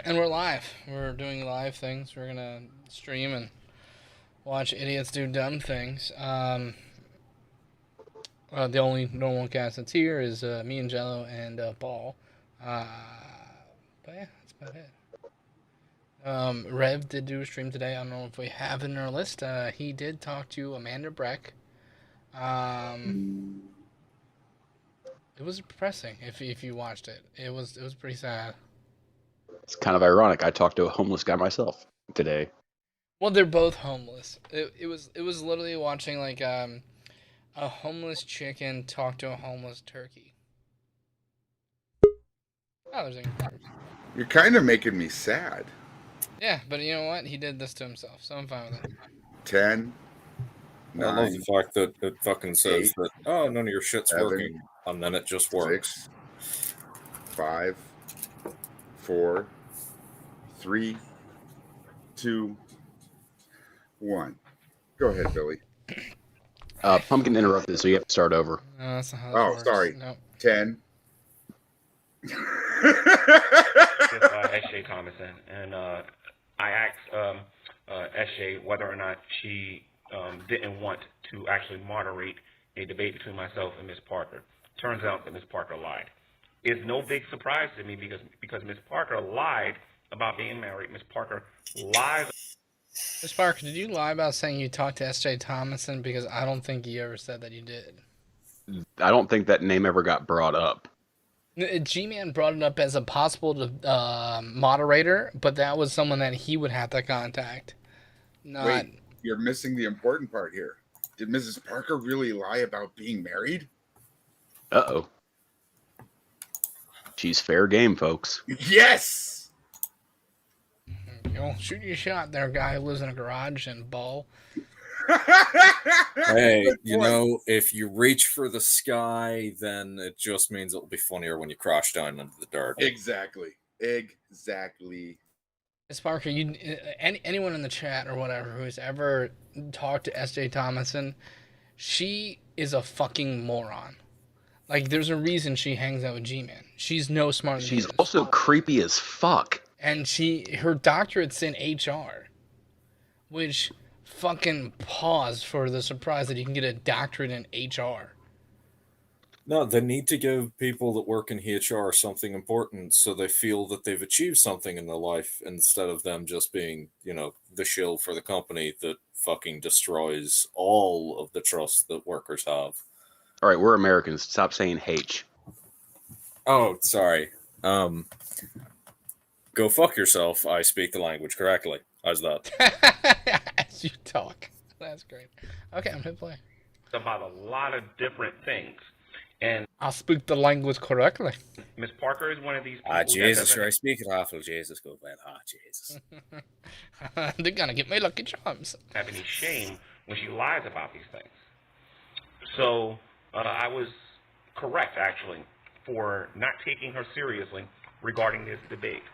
And we're live. We're doing live things. We're gonna stream and watch idiots do dumb things. The only normal cast that's here is me and Jello and Ball. Uh, but yeah, that's about it. Rev did do a stream today. I don't know if we have it in our list. He did talk to Amanda Breck. It was depressing if you watched it. It was pretty sad. It's kind of ironic. I talked to a homeless guy myself today. Well, they're both homeless. It was literally watching like a homeless chicken talk to a homeless turkey. Oh, there's You're kind of making me sad. Yeah, but you know what? He did this to himself, so I'm fine with it. 10. I love the fact that it fucking says 8, that, oh, none of your shit's 7, working, and then it just works. 6, 5, 4, 3, 2, 1. Go ahead, Billy. Pumpkin interrupted, so you have to start over. No, that's not how that works. Sorry. No. 10. It's SJ Thomason, and I asked SJ whether or not she didn't want to actually moderate a debate between myself and Miss Parker. Turns out that Miss Parker lied. It's no big surprise to me because Miss Parker lied about being married. Miss Parker lies. Miss Parker, did you lie about saying you talked to SJ Thomason? Because I don't think you ever said that you did. I don't think that name ever got brought up. G-Man brought it up as a possible moderator, but that was someone that he would have to contact. Not. Wait, you're missing the important part here. Did Mrs. Parker really lie about being married? Uh-oh. She's fair game, folks. Yes! You'll shoot your shot there, guy who lives in a garage and Ball. Hey, you know, if you reach for the sky, then it just means it'll be funnier when you crash down into the dirt. Exactly. Miss Parker, anyone in the chat or whatever who's ever talked to SJ Thomason, she is a fucking moron. Like, there's a reason she hangs out with G-Man. She's no smarter than She's also creepy as fuck. And her doctorate's in HR. Which, fucking pause for the surprise that you can get a doctorate in HR. No, they need to give people that work in HR something important so they feel that they've achieved something in their life instead of them just being, you know, the shill for the company that fucking destroys all of the trust that workers have. All right, we're Americans. Stop saying H. Oh, sorry. Go fuck yourself. I speak the language correctly. How's that? As you talk. That's great. Okay, I'm gonna play. About a lot of different things. And I speak the language correctly. Miss Parker is one of these people. Jesus, sure, I speak it awful. Jesus, go bad. Jesus. They're gonna get me Lucky Charms. Have any shame when she lies about these things. So I was correct, actually, for not taking her seriously regarding this debate.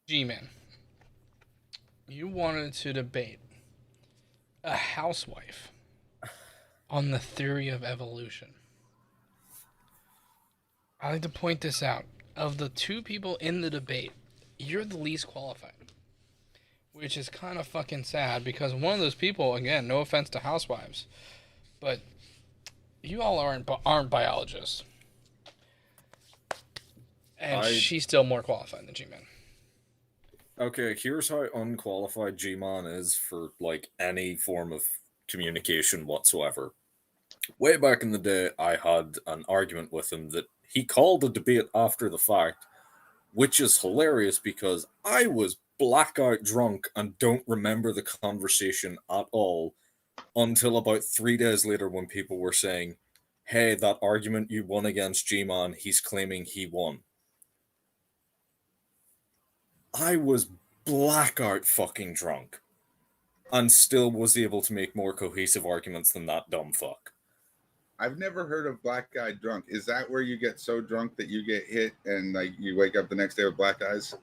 G-Man, you wanted to debate a housewife on the theory of evolution. I like to point this out. Of the two people in the debate, you're the least qualified. Which is kind of fucking sad because one of those people, again, no offense to housewives, but you all aren't biologists. And she's still more qualified than G-Man. Okay, here's how unqualified G-Man is for, like, any form of communication whatsoever. Way back in the day, I had an argument with him that he called a debate after the fact, which is hilarious because I was blackout drunk and don't remember the conversation at all until about 3 days later when people were saying, hey, that argument you won against G-Man, he's claiming he won. I was blackout fucking drunk and still was able to make more cohesive arguments than that dumb fuck. I've never heard of black eye drunk. Is that where you get so drunk that you get hit and like you wake up the next day with black eyes?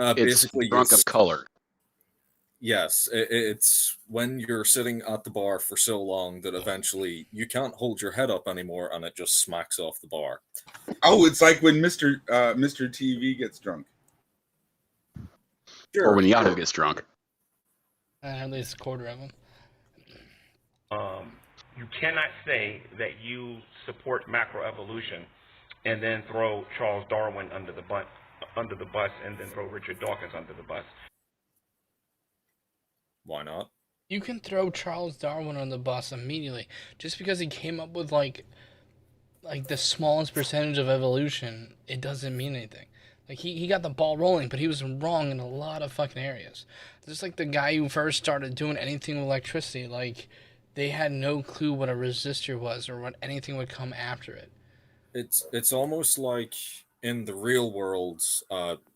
It's basically drunk of color. Yes, it's when you're sitting at the bar for so long that eventually you can't hold your head up anymore and it just smacks off the bar. Oh, it's like when Mr. TV gets drunk. Sure. Or when Yahoo gets drunk. At least a quarter of them. You cannot say that you support macroevolution and then throw Charles Darwin under the bus, and then throw Richard Dawkins under the bus. Why not? You can throw Charles Darwin on the bus immediately just because he came up with like the smallest percentage of evolution. It doesn't mean anything. Like he got the ball rolling, but he was wrong in a lot of fucking areas. Just like the guy who first started doing anything with electricity, like they had no clue what a resistor was or what anything would come after it. It's almost like in the real world,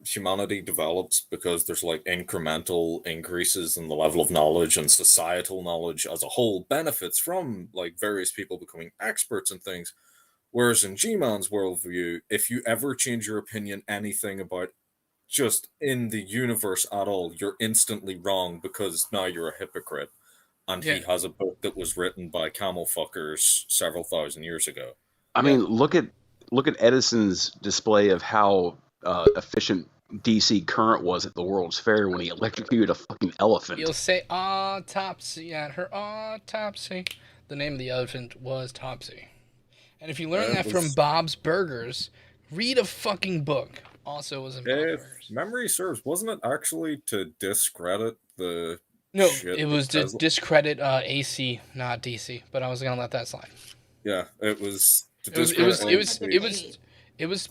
humanity develops because there's like incremental increases in the level of knowledge, and societal knowledge as a whole benefits from like various people becoming experts in things. Whereas in G-Man's worldview, if you ever change your opinion anything about just in the universe at all, you're instantly wrong because now you're a hypocrite. And he has a book that was written by camel fuckers several thousand years ago. I mean, look at Edison's display of how efficient DC current was at the World's Fair when he electrocuted a fucking elephant. You'll say autopsy at her autopsy. The name of the elephant was Topsy. And if you learn that from Bob's Burgers, read a fucking book. Also was in Bob's Burgers. If memory serves, wasn't it actually to discredit the No, shit it was that to discredit AC, not DC. But I was gonna let that slide. Yeah, it was to It was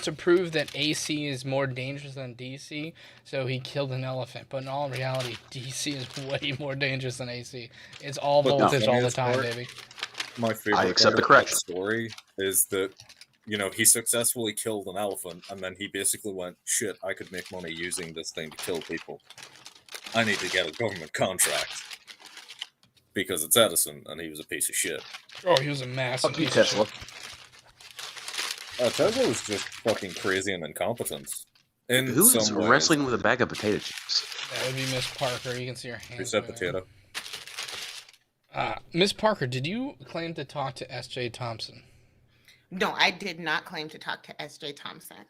to prove that AC is more dangerous than DC, so he killed an elephant. But in all reality, DC is way more dangerous than AC. It's all voltage all the time, baby. My favorite I accept the part of correction. that story is that, you know, he successfully killed an elephant, and then he basically went, shit, I could make money using this thing to kill people. I need to get a government contract. Because it's Edison, and he was a piece of shit. Oh, he was a massive Fuck you, piece of Tesla. shit. Tesla was just fucking crazy and incompetent. In Who's some ways. wrestling with a bag of potato chips? That would be Miss Parker. You can see her hands. Who said moving. potato? Miss Parker, did you claim to talk to S.J. Thompson? No, I did not claim to talk to S.J. Thompson.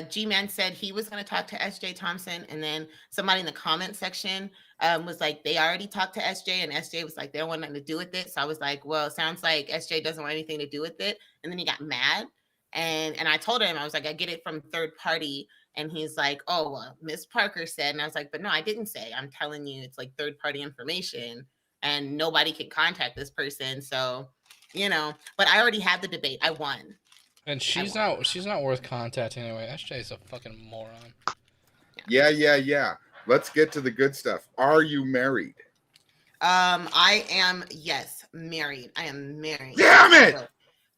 G-Man said he was going to talk to S.J. Thompson, and then somebody in the comment section was like, they already talked to S.J., and S.J. was like, they don't want nothing to do with it. So I was like, well, it sounds like S.J. doesn't want anything to do with it. And then he got mad, and I told him, I was like, I get it from third party. And he's like, oh, well, Miss Parker said. And I was like, but no, I didn't say. I'm telling you, it's like third party information, and nobody can contact this person. So, you know, but I already had the debate. I won. And she's not worth contacting anyway. SJ's a fucking moron. Yeah. Let's get to the good stuff. Are you married? I am, yes, married. I am married. Damn it!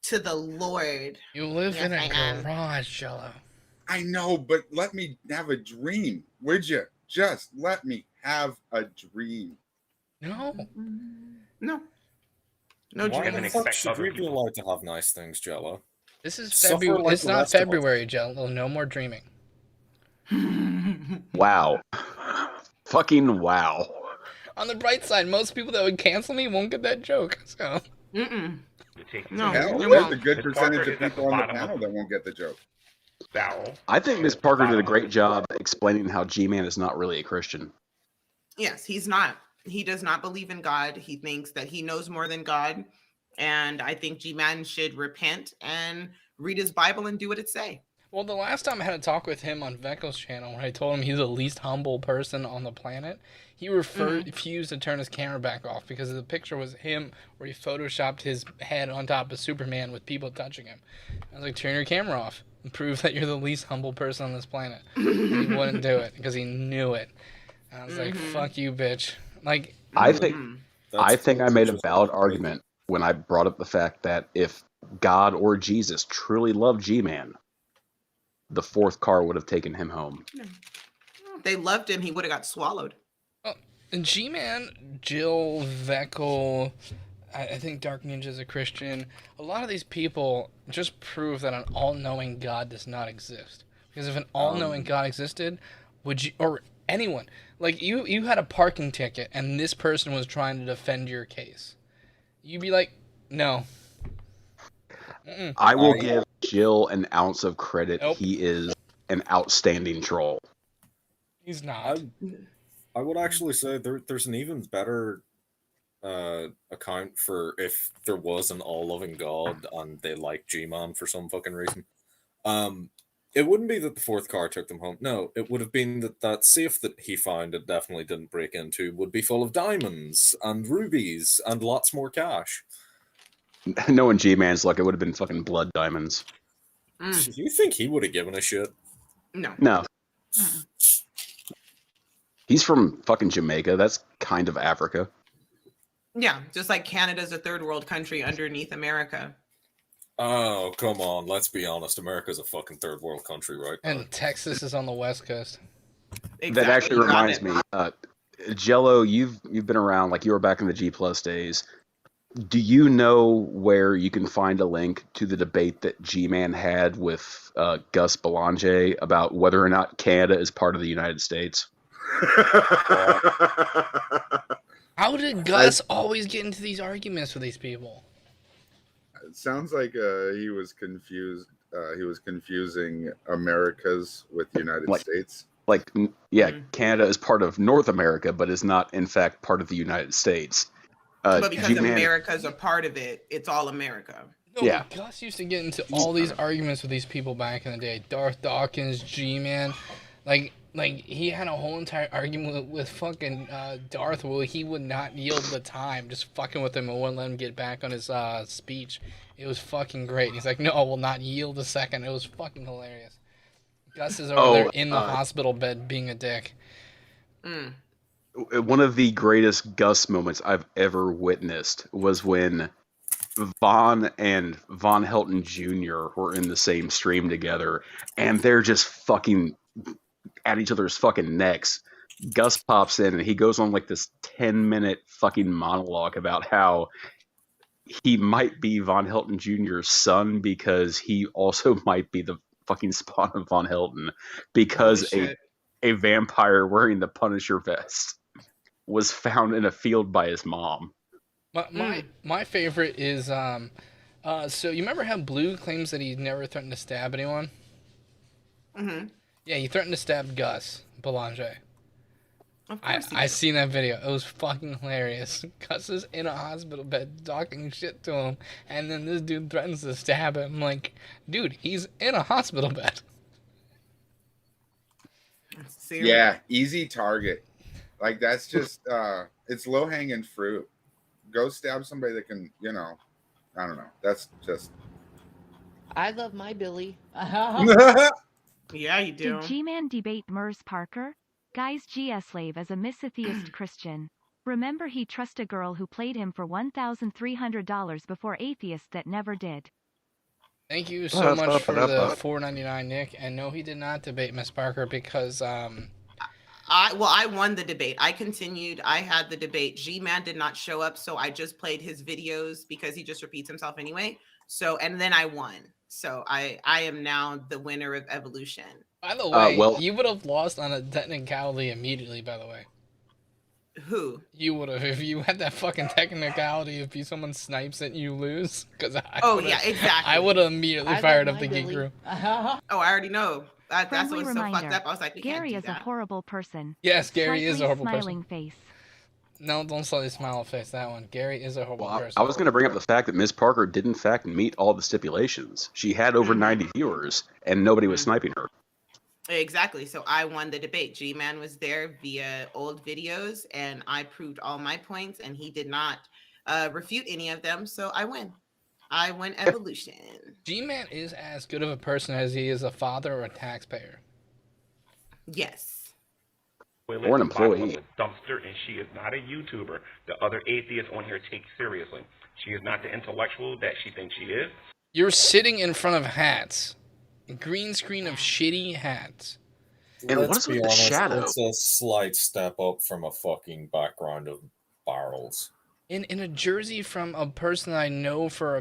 To the Lord. You live Yes, in a I am. garage, Jello. I know, but let me have a dream, would you? Just let me have a dream. No. No Why dream. the fuck should we be allowed to have nice things, Jello? This is Suffer February. like It's the not rest of us. February, Jello. No more dreaming. Wow. Fucking wow. On the bright side, most people that would cancel me won't get that joke. So. Mm-mm. No, Hell, they there's won't. a good Miss percentage Parker of is at the people on the bottom of panel that won't get the joke. barrel. I think Miss Parker did a great job explaining how G-Man is not really a Christian. Yes, he's not. He does not believe in God. He thinks that he knows more than God. And I think G-Man should repent and read his Bible and do what it say. Well, the last time I had a talk with him on Vecko's channel where I told him he's the least humble person on the planet, he refused to turn his camera back off because the picture was him where he photoshopped his head on top of Superman with people touching him. I was like, turn your camera off and prove that you're the least humble person on this planet. And he wouldn't do it because he knew it. And I was like, fuck you, bitch. Like, I think I made a valid argument when I brought up the fact that if God or Jesus truly loved G-Man, the fourth car would have taken him home. If they loved him, he would have got swallowed. G-Man, Jill, Veckel, I think Dark Ninja's a Christian. A lot of these people just prove that an all-knowing God does not exist. Because if an all-knowing God existed, would you, or anyone. Like, you had a parking ticket, and this person was trying to defend your case. You'd be like, no. Mm-mm. I will give Jill an ounce of credit. Nope. He is an outstanding troll. He's not. I would actually say there's an even better account for if there was an all-loving God and they liked G-Man for some fucking reason. It wouldn't be that the fourth car took them home. No, it would have been that safe that he found and definitely didn't break into would be full of diamonds and rubies and lots more cash. Knowing G-Man's luck, it would have been fucking blood diamonds. Do you think he would have given a shit? No. No. He's from fucking Jamaica. That's kind of Africa. Yeah, just like Canada's a third world country underneath America. Oh, come on. Let's be honest. America's a fucking third world country, right? And Texas is on the West Coast. Exactly. That actually reminds me, Jello, you've been around, like you were back in the G+ days. Do you know where you can find a link to the debate that G-Man had with Gus Belanger about whether or not Canada is part of the United States? How did Gus always get into these arguments with these people? It sounds like he was confused. He was confusing Americas with the United States. Like, Canada is part of North America, but is not, in fact, part of the United States. But because G-Man, America's a part of it, it's all America. No, Yeah. but Gus used to get into all these arguments with these people back in the day. Darth Dawkins, G-Man. Like he had a whole entire argument with fucking Darth where he would not yield the time, just fucking with him and wouldn't let him get back on his speech. It was fucking great. He's like, no, I will not yield a second. It was fucking hilarious. Gus is over there in the hospital bed being a dick. One of the greatest Gus moments I've ever witnessed was when Von and Von Helton Jr. were in the same stream together, and they're just fucking at each other's fucking necks. Gus pops in and he goes on like this 10-minute fucking monologue about how he might be Von Helton Jr.'s son because he also might be the fucking spawn of Von Helton because a vampire wearing the Punisher vest was found in a field by his mom. My favorite is so you remember how Blue claims that he never threatened to stab anyone? Mm-hmm. Yeah, he threatened to stab Gus Belanger. Of course I seen that video. It was fucking hilarious. Gus is in a hospital bed talking shit to him, and then this dude threatens to stab him. I'm like, dude, he's in a hospital bed. Seriously? Yeah, easy target. Like that's just it's low hanging fruit. Go stab somebody that can, I don't know. That's just. I love my Billy. Yeah, you do. Did G-Man debate Murs Parker? Guys, GS-Slave is a misatheist Christian. Remember he trust a girl who played him for $1,300 before atheist that never did. Thank you so much for the $4.99, Nick. And no, he did not debate Miss Parker because I won the debate. I continued. I had the debate. G-Man did not show up, so I just played his videos because he just repeats himself anyway. So, and then I won. So I am now the winner of Evolution. By the way, you would have lost on a technicality immediately, by the way. Who? You would have. If you had that fucking technicality, if someone snipes it, you lose. Yeah, exactly. I would have immediately fired up the Geek crew. Oh, I already know. That's Friendly what's reminder, so fucked up. I was like, Gary is a horrible person. Yes, Gary is a horrible smiling person. Face. No, don't slightly smile face that one. Gary is a horrible person. I was going to bring up the fact that Ms. Parker did in fact meet all the stipulations. She had over 90 viewers, and nobody was sniping her. Exactly. So I won the debate. G-Man was there via old videos, and I proved all my points, and he did not refute any of them. So I win. I win Evolution. G-Man is as good of a person as he is a father or a taxpayer. Yes. Or an employee. Dumpster, and she is not a YouTuber. The other atheists on here take seriously. She is not the intellectual that she thinks she is. You're sitting in front of hats. A green screen of shitty hats. And what is with the shadow? It's a slight step up from a fucking background of barrels. in a jersey from a person that I know for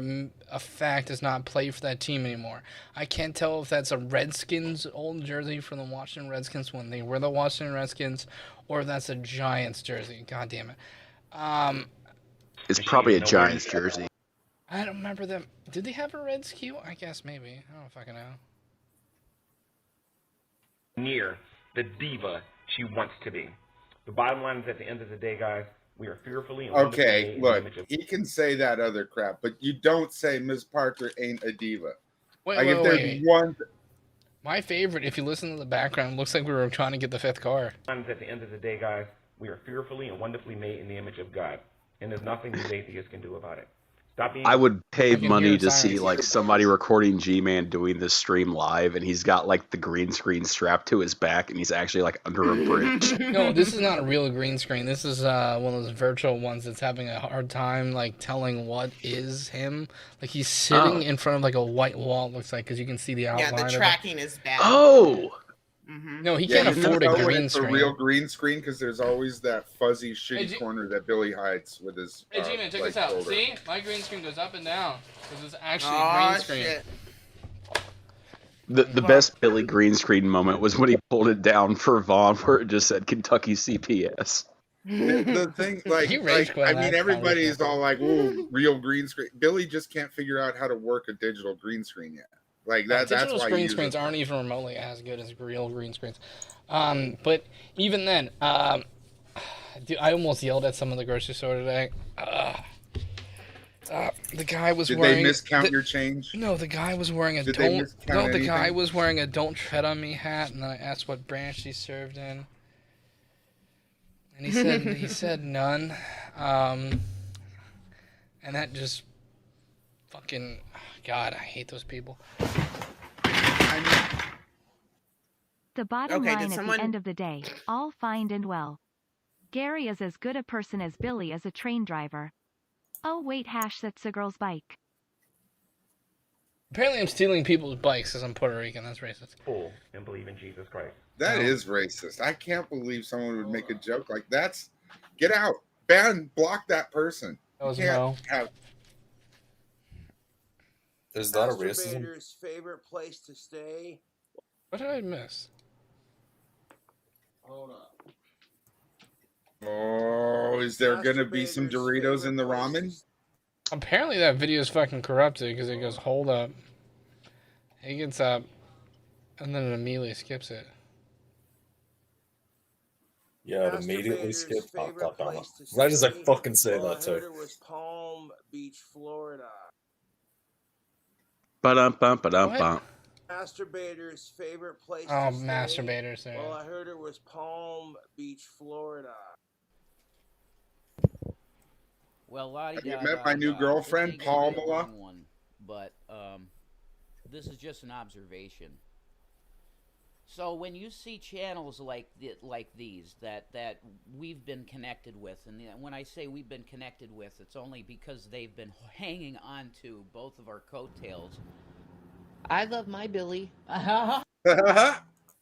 a fact does not play for that team anymore. I can't tell if that's a Redskins old jersey from the Washington Redskins when they were the Washington Redskins, or if that's a Giants jersey. God damn it. It's probably a Giants jersey. I don't remember them. Did they have a Reds Q? I guess maybe. I don't know if I can know. Near the diva she wants to be. The bottom line is, at the end of the day, guys, we are fearfully and wonderfully made Okay, in the look, image of he can say that other crap, but you don't say Ms. Parker ain't a diva. Wait, Like, wait, if there's wait. one. My favorite, if you listen to the background, looks like we were trying to get the 5th car. At the end of the day, guys, we are fearfully and wonderfully made in the image of God, and there's nothing these atheists can do about it. Stop being. I would pay I can money hear to see sirens. like somebody recording G-Man doing this stream live, and he's got like the green screen strapped to his back, and he's actually like under a bridge. No, this is not a real green screen. This is one of those virtual ones that's having a hard time like telling what is him. Like he's sitting in front of like a white wall. It looks like, because you can see the outline. Yeah, the of it. tracking is bad. Oh, No, he Yeah, can't you afford know a when green it's screen. a real green screen, because there's always that fuzzy, shitty G- corner that Billy hides with his. Hey, G-Man, check right this out. shoulder. See? My green screen goes up and down. Because it's actually a Oh, green screen. shit. the best Billy green screen moment was when he pulled it down for Vaughn, where it just said Kentucky CPS. The thing, like, He rage quit I on mean, that everybody's conversation. all like, "Ooh, real green screen." Billy just can't figure out how to work a digital green screen yet. Like that. That's Digital why green he screens uses. aren't even remotely as good as real green screens. But even then, dude, I almost yelled at some of the grocery store today. The guy was Did wearing. they miscount your change? No, the guy was wearing a Did they don't. miscount No, the guy anything? was wearing a "Don't Tread on Me" hat, and then I asked what branch he served in, and he said none, and that just fucking God, I hate those people. The bottom Okay, line did at someone- the end of the day, all fine and well. Gary is as good a person as Billy is a train driver. Oh wait, that's a girl's bike. Apparently, I'm stealing people's bikes because I'm Puerto Rican. That's racist. full and believe in Jesus Christ. That is racist. I can't believe someone would make a joke like that's. Get out, ban, block that person. That was You can't Mo. have. Is that a racism? Masturbator's favorite place to stay. What did I miss? Hold up. Oh, is there gonna be some Masturbator's Doritos in the favorite place ramen? to Apparently, that video is fucking corrupted because it goes, "Hold up." He gets up, and then it immediately skips it. Yeah, it immediately Masturbator's skipped. Oh, favorite God damn it. place to Why does I stay? fucking say Well, that I heard too? it was Palm Beach, Florida. Ba-dum-bum-ba-dum-bum. Masturbator's favorite place Oh, to stay. masturbators there. Well, I heard it was Palm Beach, Florida. Well, Lottie, Have you met my new girlfriend, Pamela? But this is just an observation. So when you see channels like these that we've been connected with, and when I say we've been connected with, it's only because they've been hanging on to both of our coattails. I love my Billy.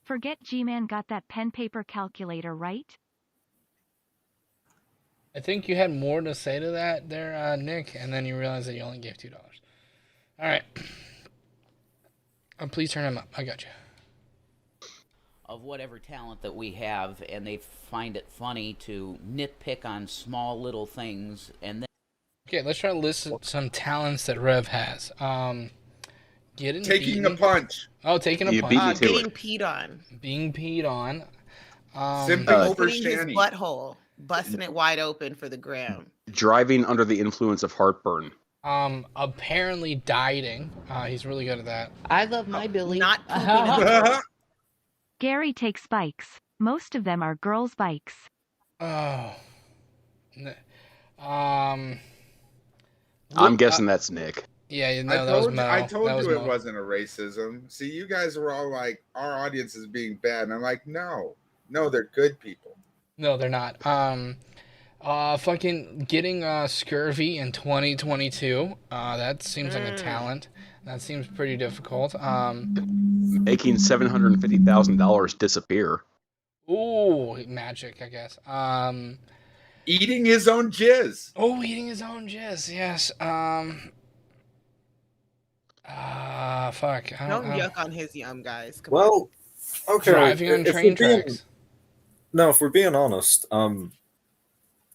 Forget G-Man got that pen paper calculator, right? I think you had more to say to that there, Nick, and then you realized that you only gave $2. All right. Please turn him up. I got you. Of whatever talent that we have, and they find it funny to nitpick on small little things, and then Okay, let's try to list some talents that Rev has. Getting Taking beaten. a punch. Oh, taking a You punch. beat me to Getting it. peed on. Being peed on. Simping over Opening his Shanny. butthole. Busting it wide open for the gram. Driving under the influence of heartburn. Apparently dieting. He's really good at that. I love my Billy. Not pooping in Gary takes bikes. Most of them are girls' bikes. Oh. I'm look- guessing that's Nick. Yeah, no, that was Mo. I told That was you it Mo. wasn't a racism. See, you guys were all like, our audience is being bad. And I'm like, no, they're good people. No, they're not. Fucking getting scurvy in 2022. That seems like a talent. That seems pretty difficult. Making $750,000 disappear. Ooh, magic, I guess. Eating his own jizz. Oh, eating his own jizz. Yes. Fuck. Don't yuck on his yum, guys. Come Well, okay. Driving on if train we're being- tracks. No, if we're being honest,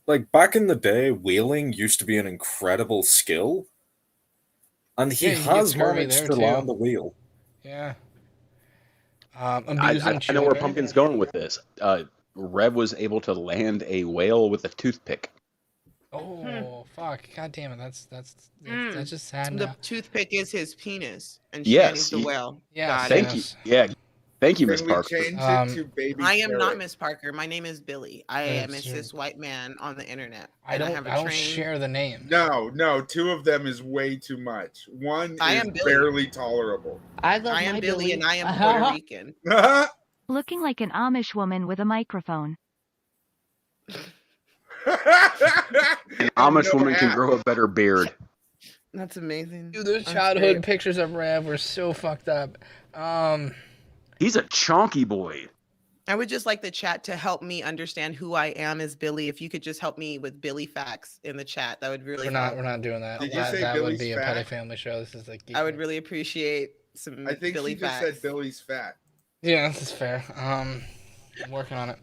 like back in the day, wheeling used to be an incredible skill, and he Yeah, you get has scurvy managed there, to too. land the wheel. Yeah. I Abusing know where children. Pumpkin's going with this. Rev was able to land a whale with a toothpick. Oh, fuck. God damn it. That's just sad The now. toothpick is his penis, and Yes, Shanny's the he- whale. Yes, Got it. Thank you. Yeah. Thank you, Miss Can we Parker. change it to baby I am not carrot? Miss Parker. My name is Billy. I Yeah, am a sure. cis white man on the internet. I and don't have a I don't train. share the name. No, two of them is way too much. One I is am Billy. barely tolerable. I love I am my Billy, Billy. and I am Puerto Rican. Looking like an Amish woman with a microphone. An Amish woman can grow a better beard. That's amazing. Dude, those That's childhood great. pictures of Rev were so fucked up. He's a chonky boy. I would just like the chat to help me understand who I am as Billy. If you could just help me with Billy facts in the chat, that would really we're not doing that. Did you That, say that would Billy's be a fat? petty family show. This is like I would really appreciate some I think Billy she just facts. said Billy's fat. Yeah, this is fair. I'm working on it.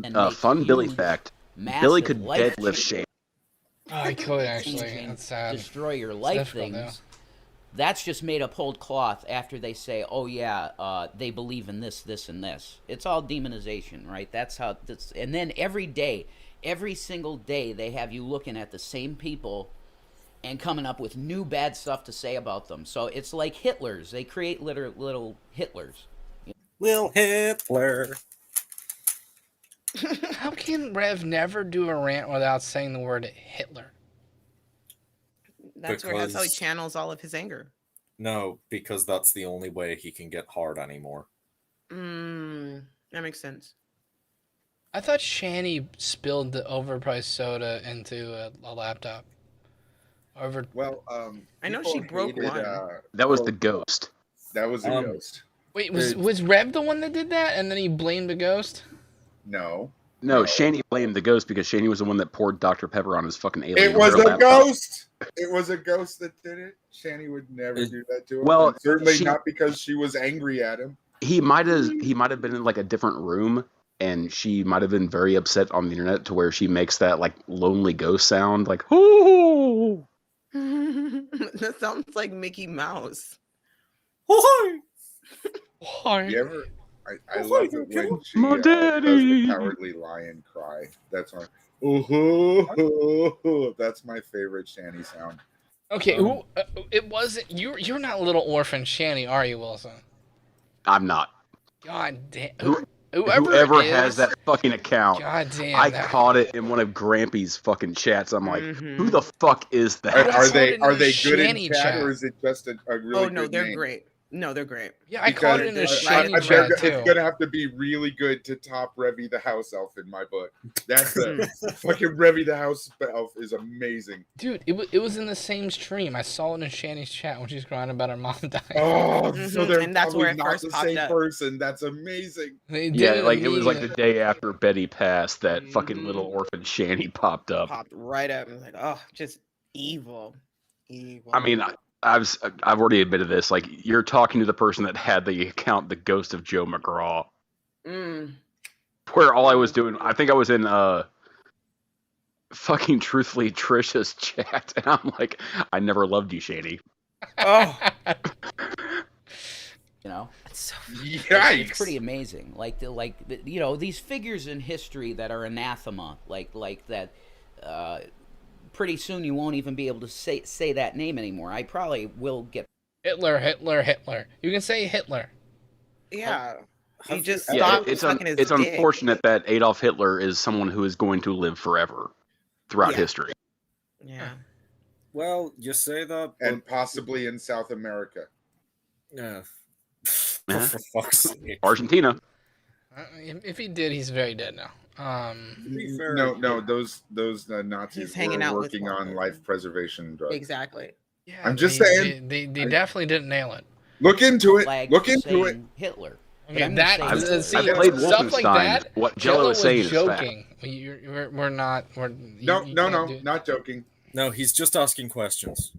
And make Fun Billy huge, fact. massive Billy could life deadlift change- Shane. Oh, I could actually. changing, That's sad. destroy your It's life difficult, things. That's just made up whole cloth after they say, oh yeah, they believe in this, this, and this. It's all demonization, right? That's how this, and then every single day they have you looking at the same people and coming up with new bad stuff to say about them. So it's like Hitlers. They create little Hitlers. Will Hitler. How can Rev never do a rant without saying the word Hitler? That's how he Because- channels all of his anger. No, because that's the only way he can get hard anymore. That makes sense. I thought Shanny spilled the overpriced soda into a laptop. Well, I know people she broke hated, one. That was the ghost. That was a ghost. Wait, was Rev the one that did that, and then he blamed the ghost? No. No, Shanny blamed the ghost because Shanny was the one that poured Dr. Pepper on his fucking alien. It was real a laptop. ghost. It was a ghost that did it. Shanny would never do that to him. Well, and certainly she- not because she was angry at him. He might have been in like a different room, and she might have been very upset on the internet to where she makes that like lonely ghost sound, like "Ooh." That sounds like Mickey Mouse. You ever? I love it when she My does daddy. the cowardly lion cry. That's my ooh, that's my favorite Shanny sound. Okay, it wasn't you. You're not little orphan Shanny, are you, Wilson? I'm not. God damn. Whoever it has is, that fucking account, God damn. I that- caught it in one of Grampy's fucking chats. I'm like, Mhm. who the fuck is Are, that? are they caught it in the good in Shanny chat, chat. or is it just a really Oh no, good they're name? great. No, they're great. Yeah, I caught it in the Because Shanny I- chat It's too. gonna have to be really good to top Revy the House Elf in my book. That's the fucking Revy the House Elf is amazing. Dude, it was in the same stream. I saw it in Shanny's chat when she's crying about her mom dying. Oh, so Mhm, they're and that's where it probably not first the popped same up. person. That's amazing. They did Yeah, like it was like the immediately. day after Betty passed that fucking Mhm. little orphan Shanny popped up. Popped right up. And was like, oh, just evil. Evil. I mean, I've already admitted this. Like, you're talking to the person that had the account, the Ghost of Joe McGraw, where all I was doing, I think I was in fucking truthfully Trisha's chat, and I'm like, I never loved you, Shanny. Oh, You know, so Yikes! it's pretty amazing. You know, these figures in history that are anathema, like that. Pretty soon you won't even be able to say that name anymore. I probably will get Hitler. You can say Hitler. yeah. He just Yeah, stopped it's sucking his it's dick. unfortunate that Adolf Hitler is someone who is going to live forever throughout Yeah. history. Yeah. Well, you say that, but And possibly in South America. yeah. Yeah. For fuck's sake. Argentina. If he did, he's very dead now. To be fair, No, those Nazis He's hanging were out with working one on person. life preservation drugs. Exactly. Yeah, I'm just they- saying. They definitely didn't nail it. Look into it. flag Look for into it. saying Hitler. But Okay, I'm that gonna say is, Hitler. see, I've played stuff like Wolfenstein. that. What Jello is saying is fact. joking. We're not. No, not joking. No, he's just asking questions.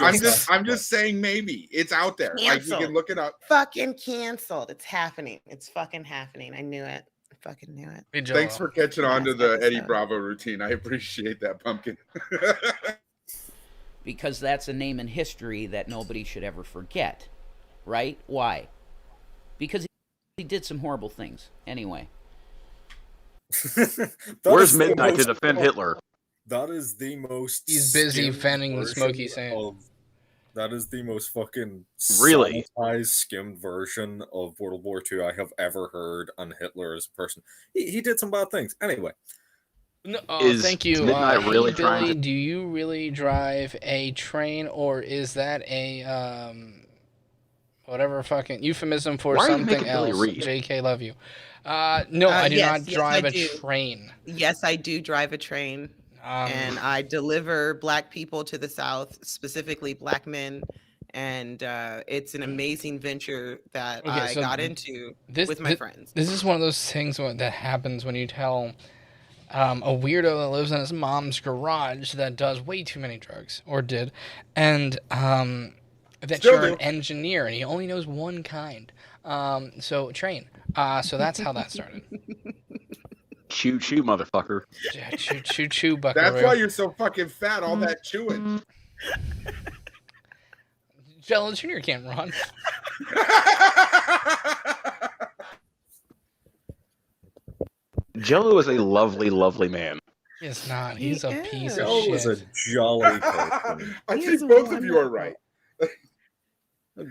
I'm just saying maybe it's out there. Like you can look it up. Fucking canceled. It's happening. It's fucking happening. I knew it. I fucking knew it. Hey, Thanks for catching on to the Eddie episode. Bravo routine. I appreciate that, Pumpkin. Because that's a name in history that nobody should ever forget, right? Why? Because he did some horrible things. Anyway. Where's Midnight to defend Hitler? That is the most. He's busy skimmed fanning the version smoky sand. That is the most fucking Really sanitized, skimmed version of World War II I have ever heard on Hitler as a person. He did some bad things. Anyway. No, Is thank you. Midnight really hey, trying Billy, to- do you really drive a train, or is that a whatever fucking euphemism for Why are you something making Billy else? read? JK, love you. No, I do not drive I a do. train. Yes, I do drive a train. And I deliver Black people to the South, specifically Black men. And it's an amazing venture that I got into with my friends. This is one of those things that happens when you tell a weirdo that lives in his mom's garage that does way too many drugs, or did, and that Still you're do. an engineer and he only knows one kind. So train. So that's how that started. Choo choo, motherfucker. Yeah, choo choo, buckaroo. That's why you're so fucking fat. All that chewing. Jello Jr. can't run. Jello is a lovely, lovely man. He's not. He's a piece of Joe shit. was a jolly person. I think both of you are right.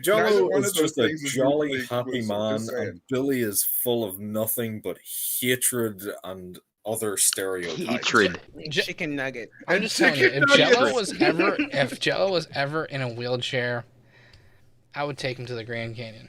Jello one of is those just a things is jolly, usually happy was man, just saying. and Billy is full of nothing but hatred and other stereotypes. Hatred. Chicken nugget. I'm just telling you, if Jello was ever in a wheelchair, I would take him to the Grand Canyon.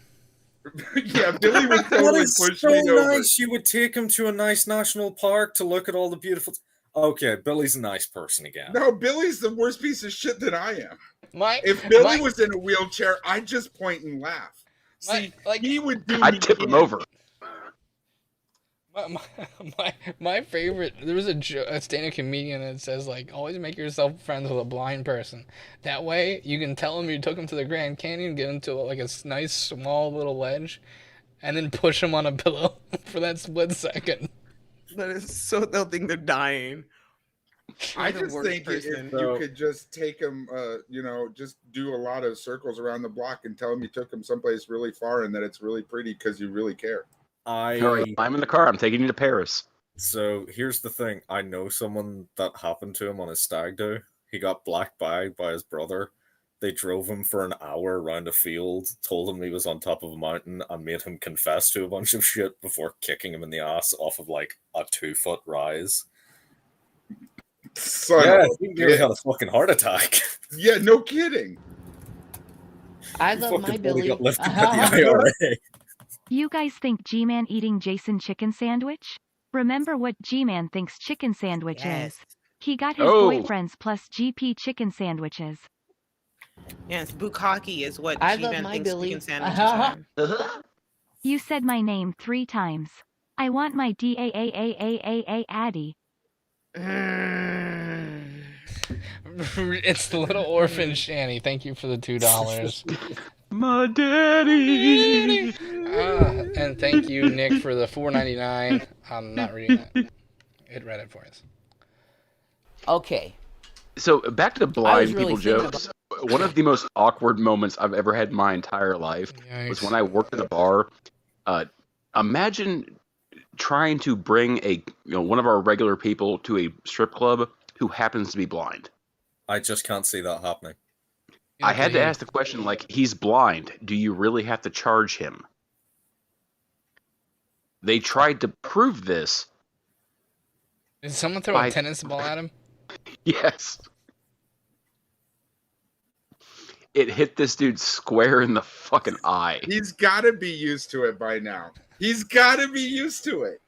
Yeah, Billy would That totally is push so me over. nice. You would take him to a nice national park to look at all the beautiful. Okay, Billy's a nice person again. No, Billy's the worst piece of shit than I am. Mike, If Billy was in a wheelchair, I'd just point and laugh. See, he would do. I'd tip him over. My favorite, there was a stand-up comedian that says, like, always make yourself friends with a blind person. That way, you can tell them you took them to the Grand Canyon, get them to, like, a nice, small little ledge, and then push them on a pillow for that split second. That is so, they'll think they're dying. I You're the just worst think person. if you could just take him, just do a lot of circles around the block and tell him you took him someplace really far and that it's really pretty because you really care. All right, I'm in the car. I'm taking you to Paris. So here's the thing. I know someone that happened to him on his stag do. He got black bagged by his brother. They drove him for an hour around a field, told him he was on top of a mountain, and made him confess to a bunch of shit before kicking him in the ass off of like a 2-foot rise. Yeah, he nearly had a fucking heart attack. Yeah, no kidding. I love my Billy. Got lifted by the IRA. You guys think G-Man eating Jason chicken sandwich? Remember what G-Man thinks chicken sandwich is. He got his boyfriends plus GP chicken sandwiches. Yes, bukkake is what I G-Man love my thinks Billy. chicken sandwiches are. You said my name 3 times. I want my DAAAAAA Addy. It's the little orphan Shanny. Thank you for the $2. My daddy. And thank you, Nick, for the $4.99. I'm not reading that. It read it for us. Okay. So back to the blind really people thinking jokes. One of the most awkward moments I've ever had in my entire life was when I worked at a bar. Imagine trying to bring one of our regular people to a strip club who happens to be blind. I just can't see that happening. I had to ask the question, like, he's blind. Do you really have to charge him? They tried to prove this. Did someone throw a tennis ball at him? Yes. It hit this dude square in the fucking eye. He's got to be used to it by now. He's got to be used to it.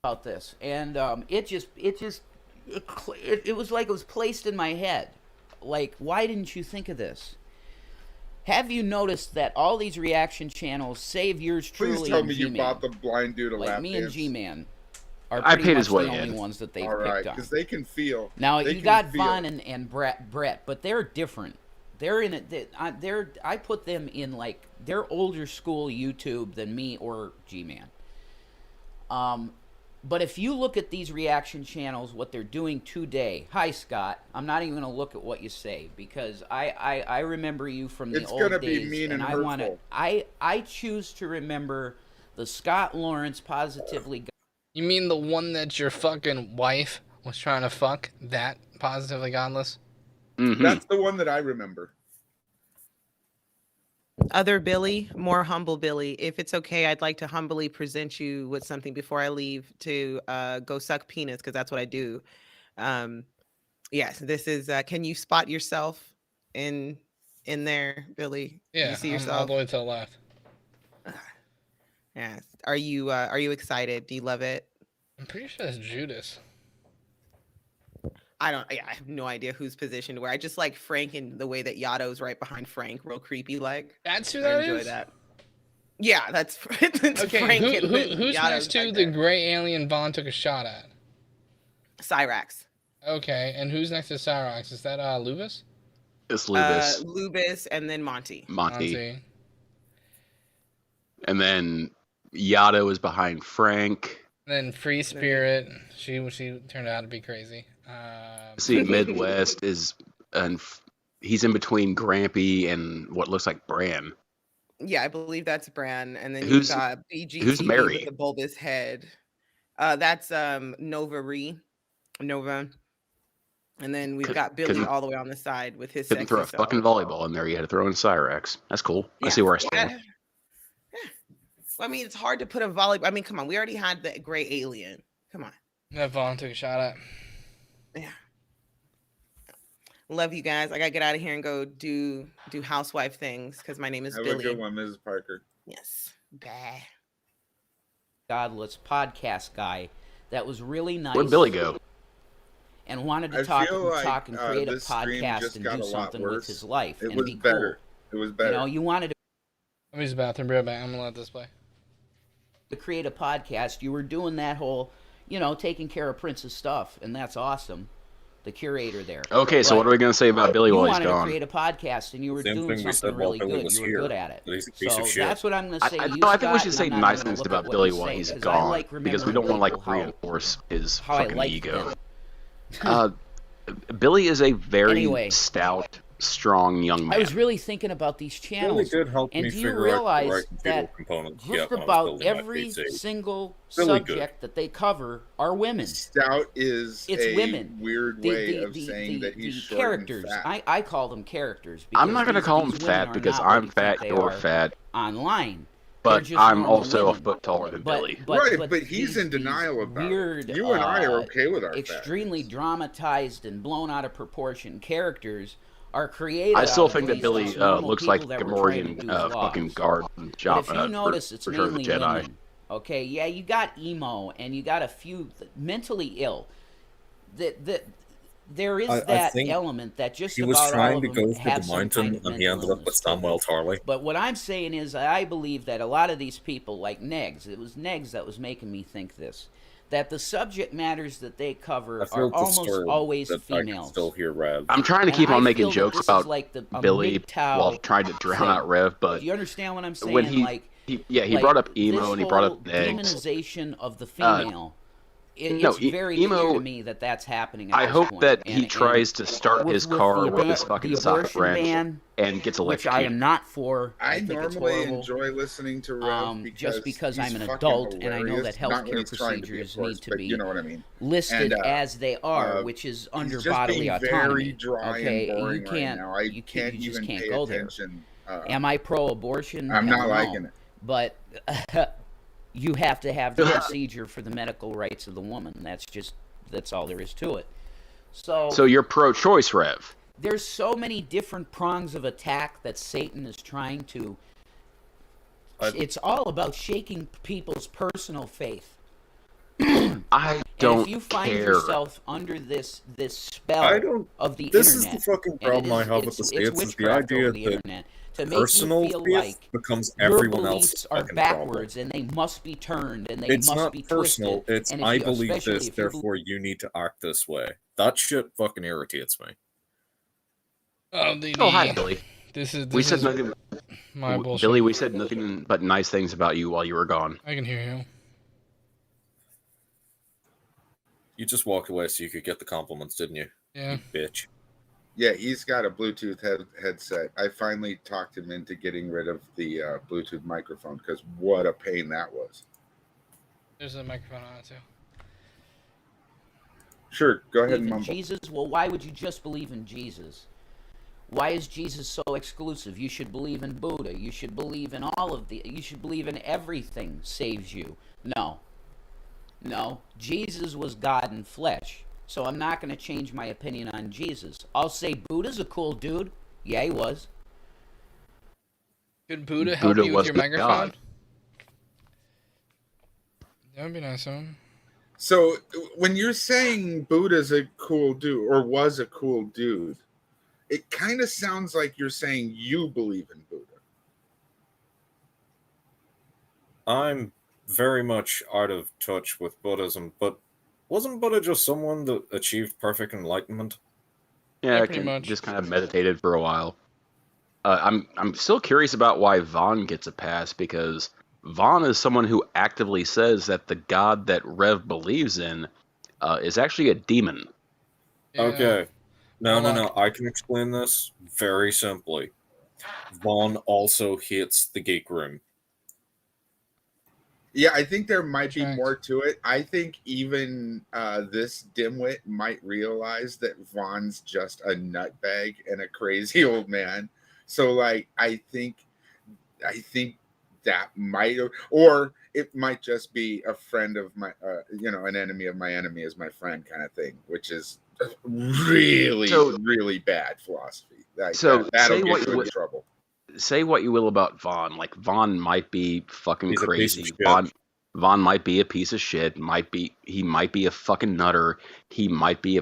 About this, and it was like it was placed in my head. Like, why didn't you think of this? Have you noticed that all these reaction channels save yours truly? Please tell and me you G-Man, bought the blind dude a like lap me dance. and G-Man. are I pretty paid much his way the only in. ones that they've All right, picked on. because they can feel. Now they you can got feel. Vaughn and Brett, but they're different. They're in it. I put them in like they're older school YouTube than me or G-Man. But if you look at these reaction channels, what they're doing today. Hi Scott, I'm not even gonna look at what you say because I remember you from the It's old gonna days, be mean and I hurtful. wanna I choose to remember the Scott Lawrence positively. You mean the one that your fucking wife was trying to fuck? That positively godless? Mm-hmm. That's the one that I remember. Other Billy, more humble Billy. If it's okay, I'd like to humbly present you with something before I leave to go suck penis, because that's what I do. Yes, this is. Can you spot yourself in there, Billy? Yeah, you see I'm all yourself. the way to the left. Yes. Are you excited? Do you love it? I'm pretty sure that's Judas. I have no idea who's positioned where. I just like Frank and the way that Yato's right behind Frank, real creepy like. That's who I that enjoy is? that. Yeah, that's Okay, Frank. who's Yato's next to right the there. gray alien Vaughn took a shot at? Cyrax. Okay, and who's next to Cyrax? Is that Luvis? It's Lubis, Lubis, and then Monty. Monty, and then Yato is behind Frank. Then Free Spirit. She turned out to be crazy. See, Midwest is, and he's in between Grampy and what looks like Bran. Yeah, I believe that's Bran, and then Who's- you've got BGTV who's Mary? with the bulbous head. That's Nova, and then we've got Billy couldn't- all the way on the side with his Couldn't sexy throw a self. fucking volleyball in there. You had to throw in Cyrax. That's cool. I Yeah. see where I stand. Yeah. Well, I mean, it's hard to put a volleyball. I mean, come on, we already had the gray alien. Come on. That Vaughn took a shot at. Yeah. Love you guys. I gotta get out of here and go do housewife things because my name is Have Billy. a good one, Mrs. Parker. Yes. Bah. Godless podcast guy that was really nice. Where'd Billy go? And wanted to I talk feel like, and create a this stream podcast just and got do a lot something with worse. his life It and was be better. cool. It was better. You know, you wanted Let me use the bathroom. Be right back. I'm gonna let this play. to create a podcast. You were doing that whole, taking care of Prince's stuff, and that's awesome. The curator there. Okay, so But what are we gonna say about Billy you while he's wanted to gone? create a podcast, and you were Same doing thing we something said while really Billy good. was You were here. good at it. That he's a piece So of shit. that's what I'm going to say. I You, think we Scott, should say and I'm nice not gonna things look about at what Billy you while say, he's 'cause I gone, like because we don't want to remembering people reinforce his how I fucking liked ego. them. Billy is a very Anyway. stout, strong young man. I was really thinking about these Billy channels, did help and me do you figure out the realize right computer that components. just when I was about building my every PC. single Billy subject that they cover are women? Stout is It's a weird weird way of saying that he's short characters. and fat. I call them characters. I'm not going to call him fat because I'm fat, you're fat, online. but just I'm normal also a women. foot taller than Billy. Right, but he's in these denial about weird, it. You and I are okay with our extremely dramatized and blown out of proportion characters are created. I still out of think that these Billy just normal looks like people that were trying to Gamorrean do fucking vlogs. guard But job if you notice, it's Return of the mainly Jedi. women. Okay, yeah, you got emo, and you got a few mentally ill. There is I that think element that just He was about all trying of to them go have for the some mountain, kind of and he mental ended up with illness. Samuel Tarley. But what I'm saying is, I believe that a lot of these people, like Negs, it was Negs that was making me think this, that the subject matters that they cover I are feel almost disturbed always that I can females. still hear Rev. I'm trying to And keep I on making feel that jokes this is about like a Billy MGTOW while trying to drown thing. out Rev, but Do you understand what I'm saying? when he brought up emo this and he brought up whole Negs. demonization of the female. no, It's very emo- clear to me that that's happening. At I this hope point. that And- he tries to start with- his with car the with his ban- fucking the soft abortion wrench ban, and gets which I electrocuted. am not for. I think it's normally horrible. enjoy listening to Rev just because he's I'm an fucking adult and I know hilarious. that Not when healthcare he's trying to be, procedures of course, need to but be you know what I mean. listed And, as they are, which is under he's just bodily being autonomy. very dry Okay, and boring you can't. right now. I you can't you just even can't pay go there. attention. Am I pro-abortion? I'm Hell not no. liking it. But you have to have the procedure for the medical rights of the woman. That's all there is to it. So you're pro-choice, Rev? There's so many different prongs of attack that Satan is trying to. It's all about shaking people's personal faith. I don't And if you find care. yourself under this spell of the This is internet, the fucking and problem I have with the it's States, is the witchcraft idea over the that internet. to make personal you feel faith like becomes your everyone beliefs else's are fucking problem. backwards and they must be turned and they It's must not be personal. twisted. It's And if I you, believe especially this, if you therefore you need to act this way. That shit fucking irritates me. Oh, hi, Billy. This is We said nothing. my bullshit. Billy, we said nothing but nice things about you while you were gone. I can hear you. You just walked away so you could get the compliments, didn't you? Yeah. You bitch. Yeah, he's got a Bluetooth headset. I finally talked him into getting rid of the Bluetooth microphone because what a pain that was. There's a microphone on it too. Sure, go ahead believe and in mumble. Jesus, well, why would you just believe in Jesus? Why is Jesus so exclusive? You should believe in Buddha. You should believe in all of the. You should believe in everything saves you. No. No. Jesus was God in flesh. So I'm not going to change my opinion on Jesus. I'll say Buddha's a cool dude. Yeah, he was. Could Buddha help Buddha you with was your the microphone? god. That would be nice of him. So when you're saying Buddha's a cool dude or was a cool dude, it kind of sounds like you're saying you believe in Buddha. I'm very much out of touch with Buddhism, but wasn't Buddha just someone that achieved perfect enlightenment? Yeah, Yeah, I pretty much. just kind of meditated for a while. I'm still curious about why Vaughn gets a pass, because Vaughn is someone who actively says that the god that Rev believes in is actually a demon. Yeah. Okay. No, Warlock. I can explain this very simply. Vaughn also hates the Geek Room. Yeah, I think there might be Correct. more to it. I think even this dimwit might realize that Vaughn's just a nutbag and a crazy old man. So, like, I think that might, or it might just be a friend of my, an enemy of my enemy is my friend kind of thing, which is really, really bad philosophy. Like, So that'll say get what you you in would- trouble. Say what you will about Vaughn. Like, Vaughn might be fucking He's a piece of crazy. shit. Vaughn might be a piece of shit. He might be a fucking nutter. He might be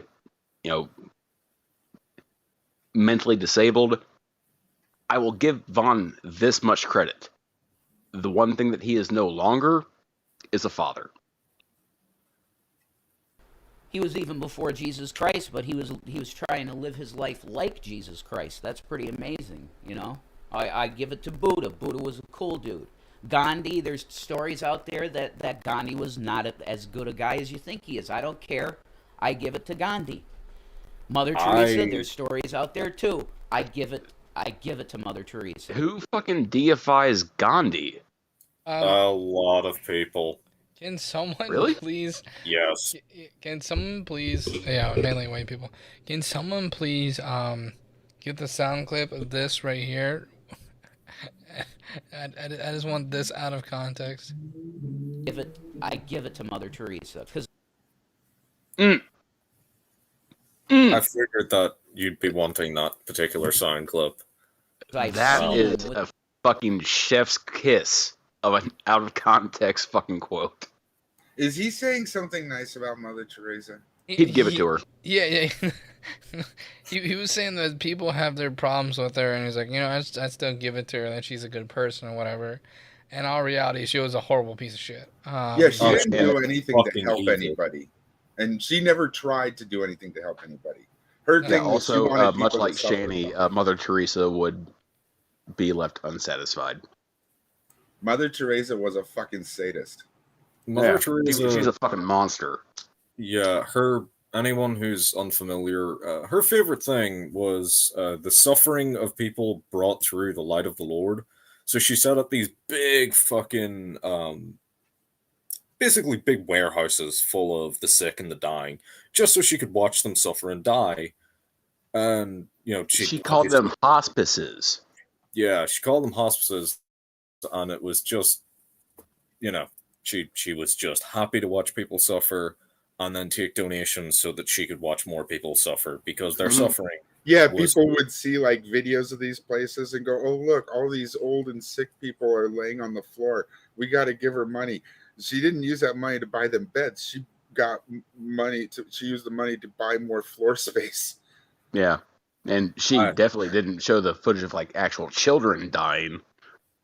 mentally disabled. I will give Vaughn this much credit. The one thing that he is no longer is a father. He was even before Jesus Christ, but he was trying to live his life like Jesus Christ. That's pretty amazing, you know. I give it to Buddha. Buddha was a cool dude. Gandhi, there's stories out there that Gandhi was not as good a guy as you think he is. I don't care. I give it to Gandhi. Mother Teresa, there's stories out there too. I give it to Mother Teresa. Who fucking deifies Gandhi? A lot of people. Can someone Really? please? Yes. Can someone please? Yeah, mainly white people. Can someone please get the sound clip of this right here? I just want this out of context. I give it to Mother Teresa because Mm. I figured that you'd be wanting that particular sound clip. That is a fucking chef's kiss of an out of context fucking quote. Is he saying something nice about Mother Teresa? He'd give it to her. Yeah. he was saying that people have their problems with her, and he's like, I still give it to her that she's a good person or whatever. In all reality, she was a horrible piece of shit. Yeah, she didn't do anything to fucking help evil. anybody, and she never tried to do anything to help anybody. Her thing was she Also, wanted much people to like suffer. Shanny, Mother Teresa would be left unsatisfied. Mother Teresa was a fucking sadist. Mother Teresa, she's a fucking monster. Yeah, anyone who's unfamiliar, her favorite thing was the suffering of people brought through the light of the Lord. So she set up these big fucking, basically big warehouses full of the sick and the dying, just so she could watch them suffer and die. And, she called them hospices. Yeah, she called them hospices, and it was just, she was just happy to watch people suffer and then take donations so that she could watch more people suffer because they're suffering. Yeah, people would see like videos of these places and go, "Oh, look, all these old and sick people are laying on the floor. We got to give her money." She didn't use that money to buy them beds. She used the money to buy more floor space. Yeah. And she definitely didn't show the footage of like actual children dying.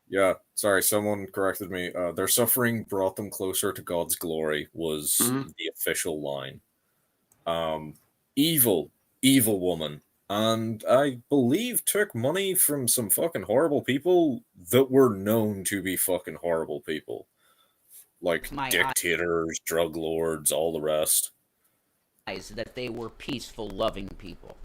Yeah, sorry, someone corrected me. Their suffering brought them closer to God's glory was the official line. Evil woman. And I believe took money from some fucking horrible people that were known to be fucking horrible people. Like dictators, drug lords, all the rest. That they were peaceful, loving people.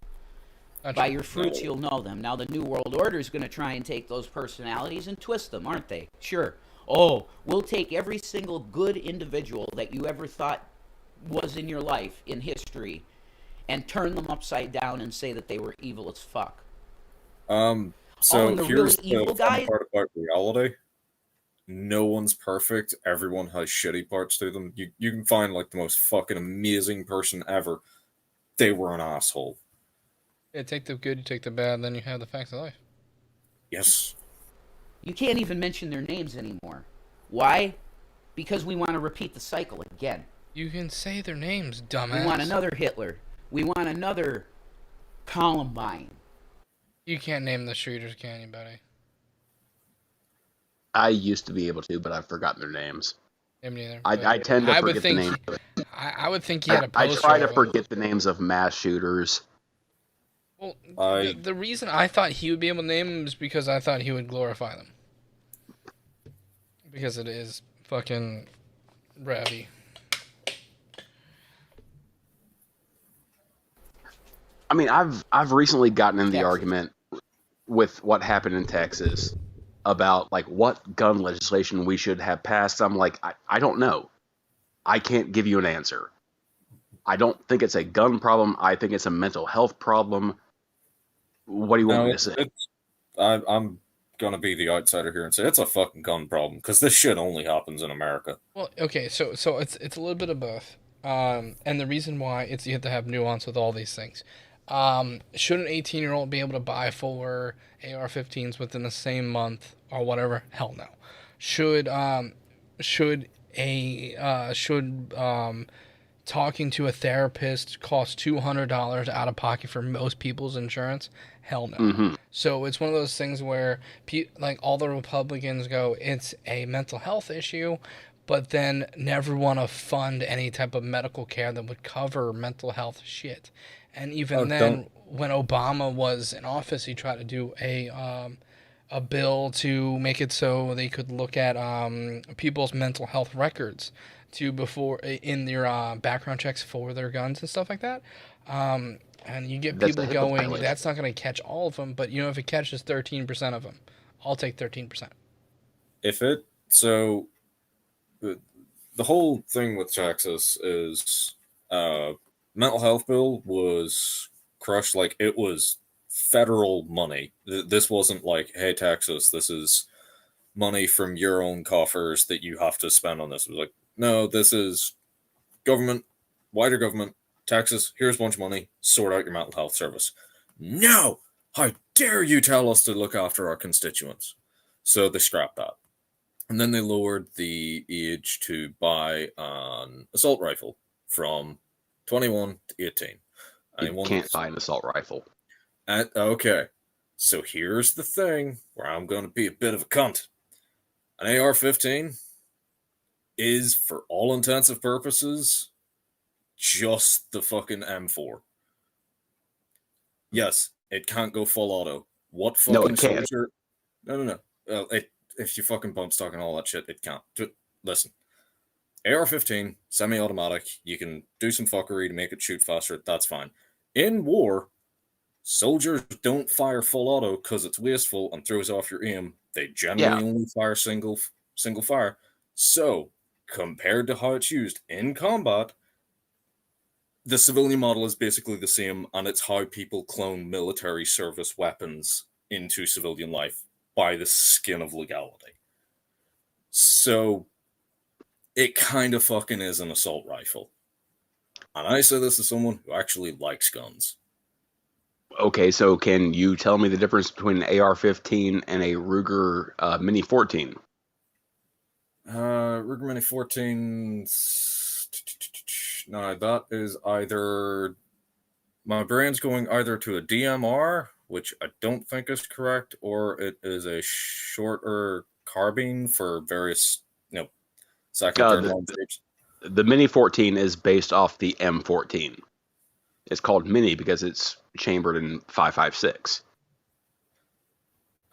By your fruits, you'll know them. Now, the New World Order is going to try and take those personalities and twist them, aren't they? Sure. Oh, we'll take every single good individual that you ever thought was in your life, in history, and turn them upside down and say that they were evil as fuck. So the here's really evil the fun guys? part about reality. No one's perfect. Everyone has shitty parts to them. You can find like the most fucking amazing person ever. They were an asshole. Yeah, take the good, you take the bad, then you have the facts of life. Yes. You can't even mention their names anymore. Why? Because we want to repeat the cycle again. You can say their names, dumbass. We want another Hitler. We want another Columbine. You can't name the shooters, can you, buddy? I used to be able to, but I've forgotten their names. Me neither. I tend to forget the names. I would think he had a poster. I try to forget the names of mass shooters. Well, the reason I thought he would be able to name them is because I thought he would glorify them. Because it is fucking Ravi. I mean, I've recently gotten in the argument with what happened in Texas about like what gun legislation we should have passed. I'm like, I don't know. I can't give you an answer. I don't think it's a gun problem. I think it's a mental health problem. What do you want me to say? I'm gonna be the outsider here and say it's a fucking gun problem because this shit only happens in America. Well, okay, so it's a little bit of both, and the reason why you have to have nuance with all these things. Should an 18-year-old be able to buy 4 AR-15s within the same month or whatever? Hell no. Should talking to a therapist cost $200 out of pocket for most people's insurance? Hell no. Mm-hmm. So it's one of those things where like all the Republicans go, it's a mental health issue, but then never want to fund any type of medical care that would cover mental health shit. And even when Obama was in office, he tried to do a bill to make it so they could look at people's mental health records before in their background checks for their guns and stuff like that. And you get people going, that's not going to catch all of them, but if it catches 13% of them, I'll take 13%. So the whole thing with Texas is mental health bill was crushed. Like, it was federal money. This wasn't like, hey, Texas, this is money from your own coffers that you have to spend on this. It was like, no, this is government, wider government. Texas, here's a bunch of money, sort out your mental health service. No! How dare you tell us to look after our constituents? So they scrapped that. And then they lowered the age to buy an assault rifle from 21 to 18. You can't buy an assault rifle. Okay, so here's the thing where I'm going to be a bit of a cunt. An AR-15 is, for all intents and purposes, just the fucking M4. Yes, it can't go full auto. What fucking soldier? No. If you fucking bump stock and all that shit, it can't. Listen, AR-15, semi-automatic. You can do some fuckery to make it shoot faster. That's fine. In war, soldiers don't fire full auto because it's wasteful and throws off your aim. They generally only fire single fire. So, compared to how it's used in combat, the civilian model is basically the same, and it's how people clone military service weapons into civilian life by the skin of legality. So, it kind of fucking is an assault rifle. And I say this as someone who actually likes guns. Okay, so can you tell me the difference between an AR-15 and a Ruger Mini 14? Ruger Mini 14... No, that is either My brain's going either to a DMR, which I don't think is correct, or it is a shorter carbine for various, second, third line shapes. The Mini 14 is based off the M14. It's called Mini because it's chambered in 5.56.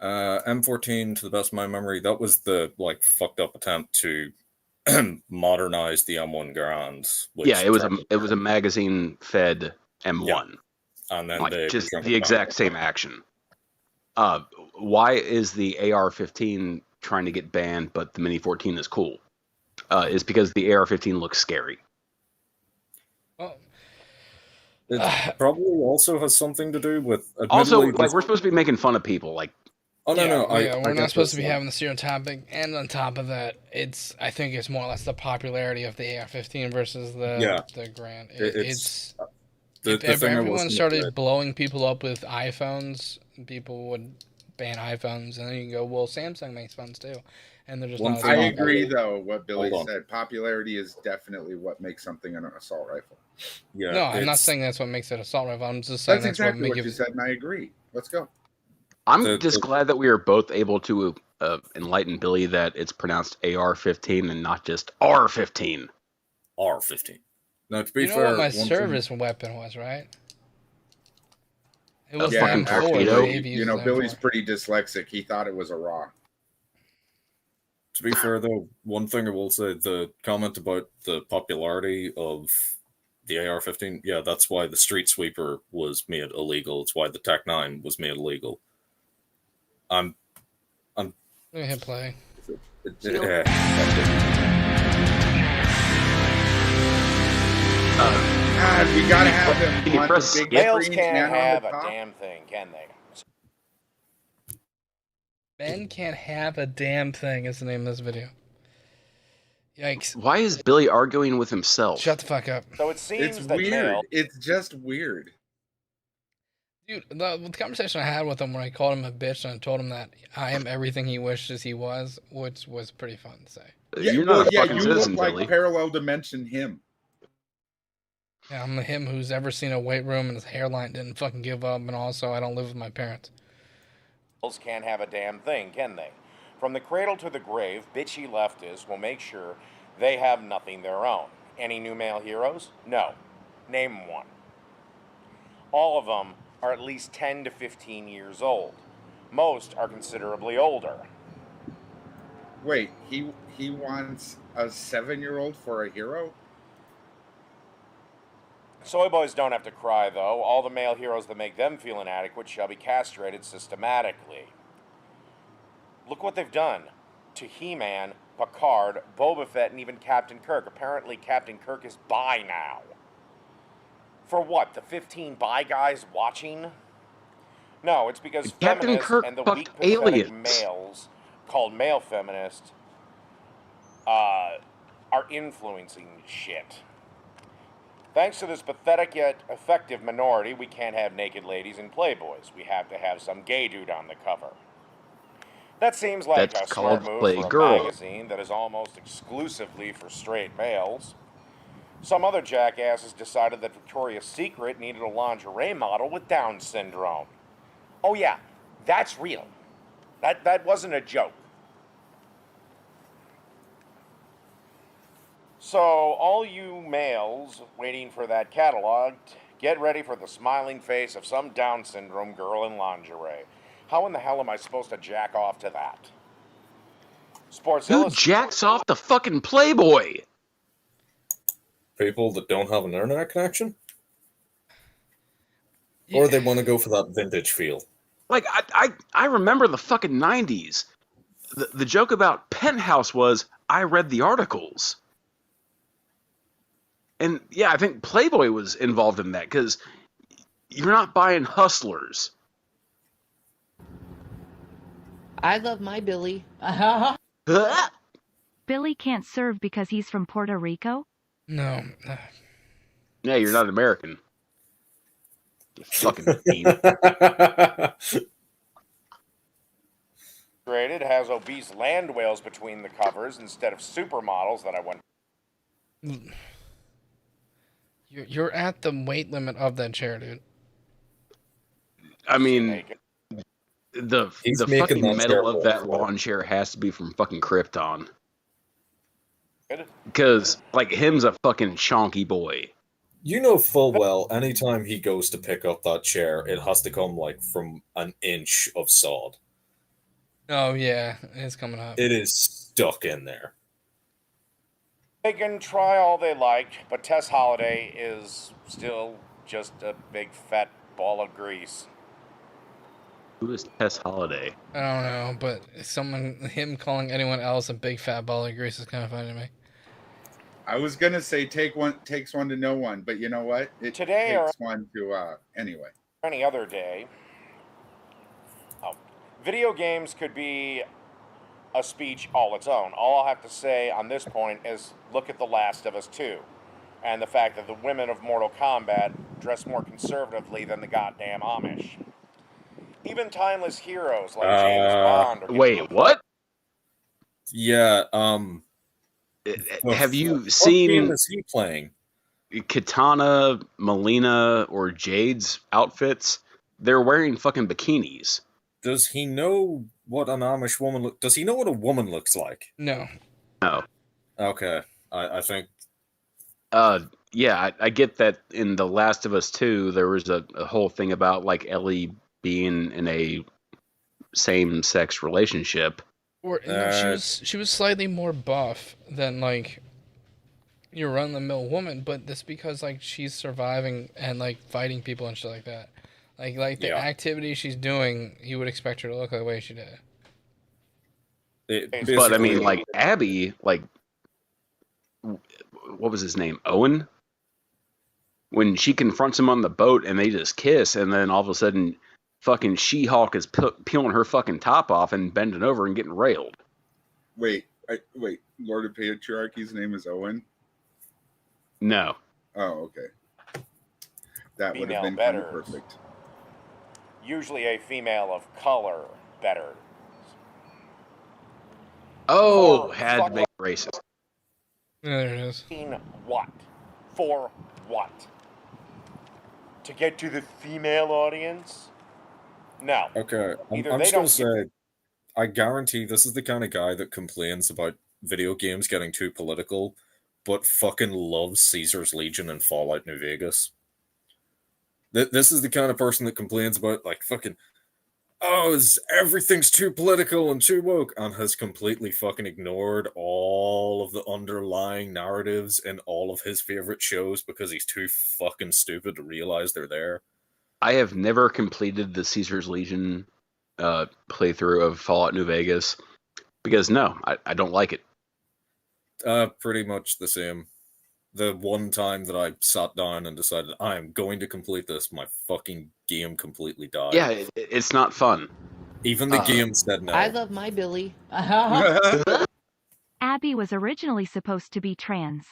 M14, to the best of my memory, that was the fucked up attempt to modernize the M1 Grand. Yeah, it was a magazine fed M1. Yeah. And then just the exact same action. Why is the AR-15 trying to get banned, but the Mini 14 is cool? Is because the AR-15 looks scary. Well, it probably also has something to do with. Also, we're supposed to be making fun of people. Oh no, we're not supposed to be having the stereotyping, and on top of that, I think it's more or less the popularity of the AR-15 versus the Grand. If everyone started blowing people up with iPhones, people would ban iPhones, and then you can go, well, Samsung makes phones too, and they're just not. I agree, though. What Billy said, popularity is definitely what makes something an assault rifle. Yeah. No, I'm not saying that's what makes it an assault rifle. I'm just saying that's exactly what you said, and I agree. Let's go. I'm just glad that we are both able to enlighten Billy that it's pronounced AR-15 and not just R-15. R-15. Now, to be fair, you know what my service weapon was, right? It was fucking torpedo. Billy's pretty dyslexic. He thought it was a raw. To be fair, though, one thing I will say, the comment about the popularity of the AR-15, yeah, that's why the Street Sweeper was made illegal. It's why the Tech 9 was made illegal. I'm Let me hit play. God, we gotta have them on the big Males screen can't and have on a the top. damn thing, can they? Men can't have a damn thing is the name of this video. Yikes. Why is Billy arguing with himself? Shut the fuck up. So it seems It's that weird. It's just weird. Dude, the conversation I had with him when I called him a bitch and I told him that I am everything he wishes he was, which was pretty fun to say. You're not a fucking you citizen, look like Billy. parallel dimension him. Yeah, I'm the him who's ever seen a weight room and his hairline didn't fucking give up, and also I don't live with my parents. males can't have a damn thing, can they? From the cradle to the grave, bitchy leftists will make sure they have nothing their own. Any new male heroes? No. Name one. All of them are at least 10 to 15 years old. Most are considerably older. Wait, he wants a 7-year-old for a hero? Soy boys don't have to cry, though. All the male heroes that make them feel inadequate shall be castrated systematically. Look what they've done to He-Man, Picard, Boba Fett, and even Captain Kirk. Apparently, Captain Kirk is bi now. For what, the 15 bi guys watching? No, it's because Captain feminists Kirk and the fucked weak, pathetic aliens. males called male feminists are influencing shit. Thanks to this pathetic yet effective minority, we can't have naked ladies in Playboys. We have to have some gay dude on the cover. That seems like That's a smart called move for a Playgirl. magazine that is almost exclusively for straight males. Some other jackasses decided that Victoria's Secret needed a lingerie model with Down syndrome. Oh yeah, that's real. That wasn't a joke. So, all you males waiting for that catalog, get ready for the smiling face of some Down syndrome girl in lingerie. How in the hell am I supposed to jack off to that? Sports Who Illustrated. jacks off the fucking Playboy? people that don't have an internet connection, or they want to go for that vintage feel. Like I remember the fucking 90s. The joke about Penthouse was I read the articles. And yeah, I think Playboy was involved in that because you're not buying Hustlers. I love my Billy. Billy can't serve because he's from Puerto Rico? No. Yeah, you're not American. You fucking fiend. It has obese land whales between the covers instead of supermodels that I went. You're at the weight limit of that chair, dude. I mean, He's the making fucking that metal chair of work that for lawn chair has to be from fucking Krypton. Because, like, him's a fucking chonky boy. You know full well, anytime he goes to pick up that chair, it has to come, like, from an inch of sod. Oh, yeah. It's coming up. It is stuck in there. They can try all they like, but Tess Holiday is still just a big fat ball of grease. Who is Tess Holiday? I don't know, but him calling anyone else a big fat ball of grease is kind of funny to me. I was gonna say takes one to know one, but you know what? It Today takes one to anyway. Any other day, video games could be a speech all its own. All I'll have to say on this point is look at The Last of Us 2 and the fact that the women of Mortal Kombat dress more conservatively than the goddamn Amish. Even timeless heroes like James Bond. Wait, what? Yeah, have you what seen game is he playing? Katana, Melina, or Jade's outfits? They're wearing fucking bikinis. Does he know what an Amish woman does he know what a woman looks like? No. No. Okay. I think yeah, I get that in The Last of Us 2 there was a whole thing about like Ellie being in a same-sex relationship. Or no, she was slightly more buff than like your run-of-the-mill woman, but that's because like she's surviving and like fighting people and shit like that. Like the activity she's doing, you would expect her to look the way she did. But I mean, like Abby, like what was his name? Owen? When she confronts him on the boat and they just kiss, and then all of a sudden fucking She-Hulk is peeling her fucking top off and bending over and getting railed. Wait, Lord of Patriarchy's name is Owen? No. Oh, okay. That would have Female been kind of betters. perfect. Usually a female of color better. Oh, had to make it racist. There it is. What? For what? To get to the female audience? No. Okay, Either I'm they just gonna don't say, I guarantee this is the kind of guy that complains about video games getting too political, but fucking loves Caesar's Legion and Fallout New Vegas. This is the kind of person that complains about, like, fucking, everything's too political and too woke, and has completely fucking ignored all of the underlying narratives in all of his favorite shows because he's too fucking stupid to realize they're there. I have never completed the Caesar's Legion playthrough of Fallout New Vegas because no, I don't like it. Pretty much the same. The one time that I sat down and decided I am going to complete this, my fucking game completely died. Yeah, it's not fun. Even the game said no. I love my Billy. Abby was originally supposed to be trans.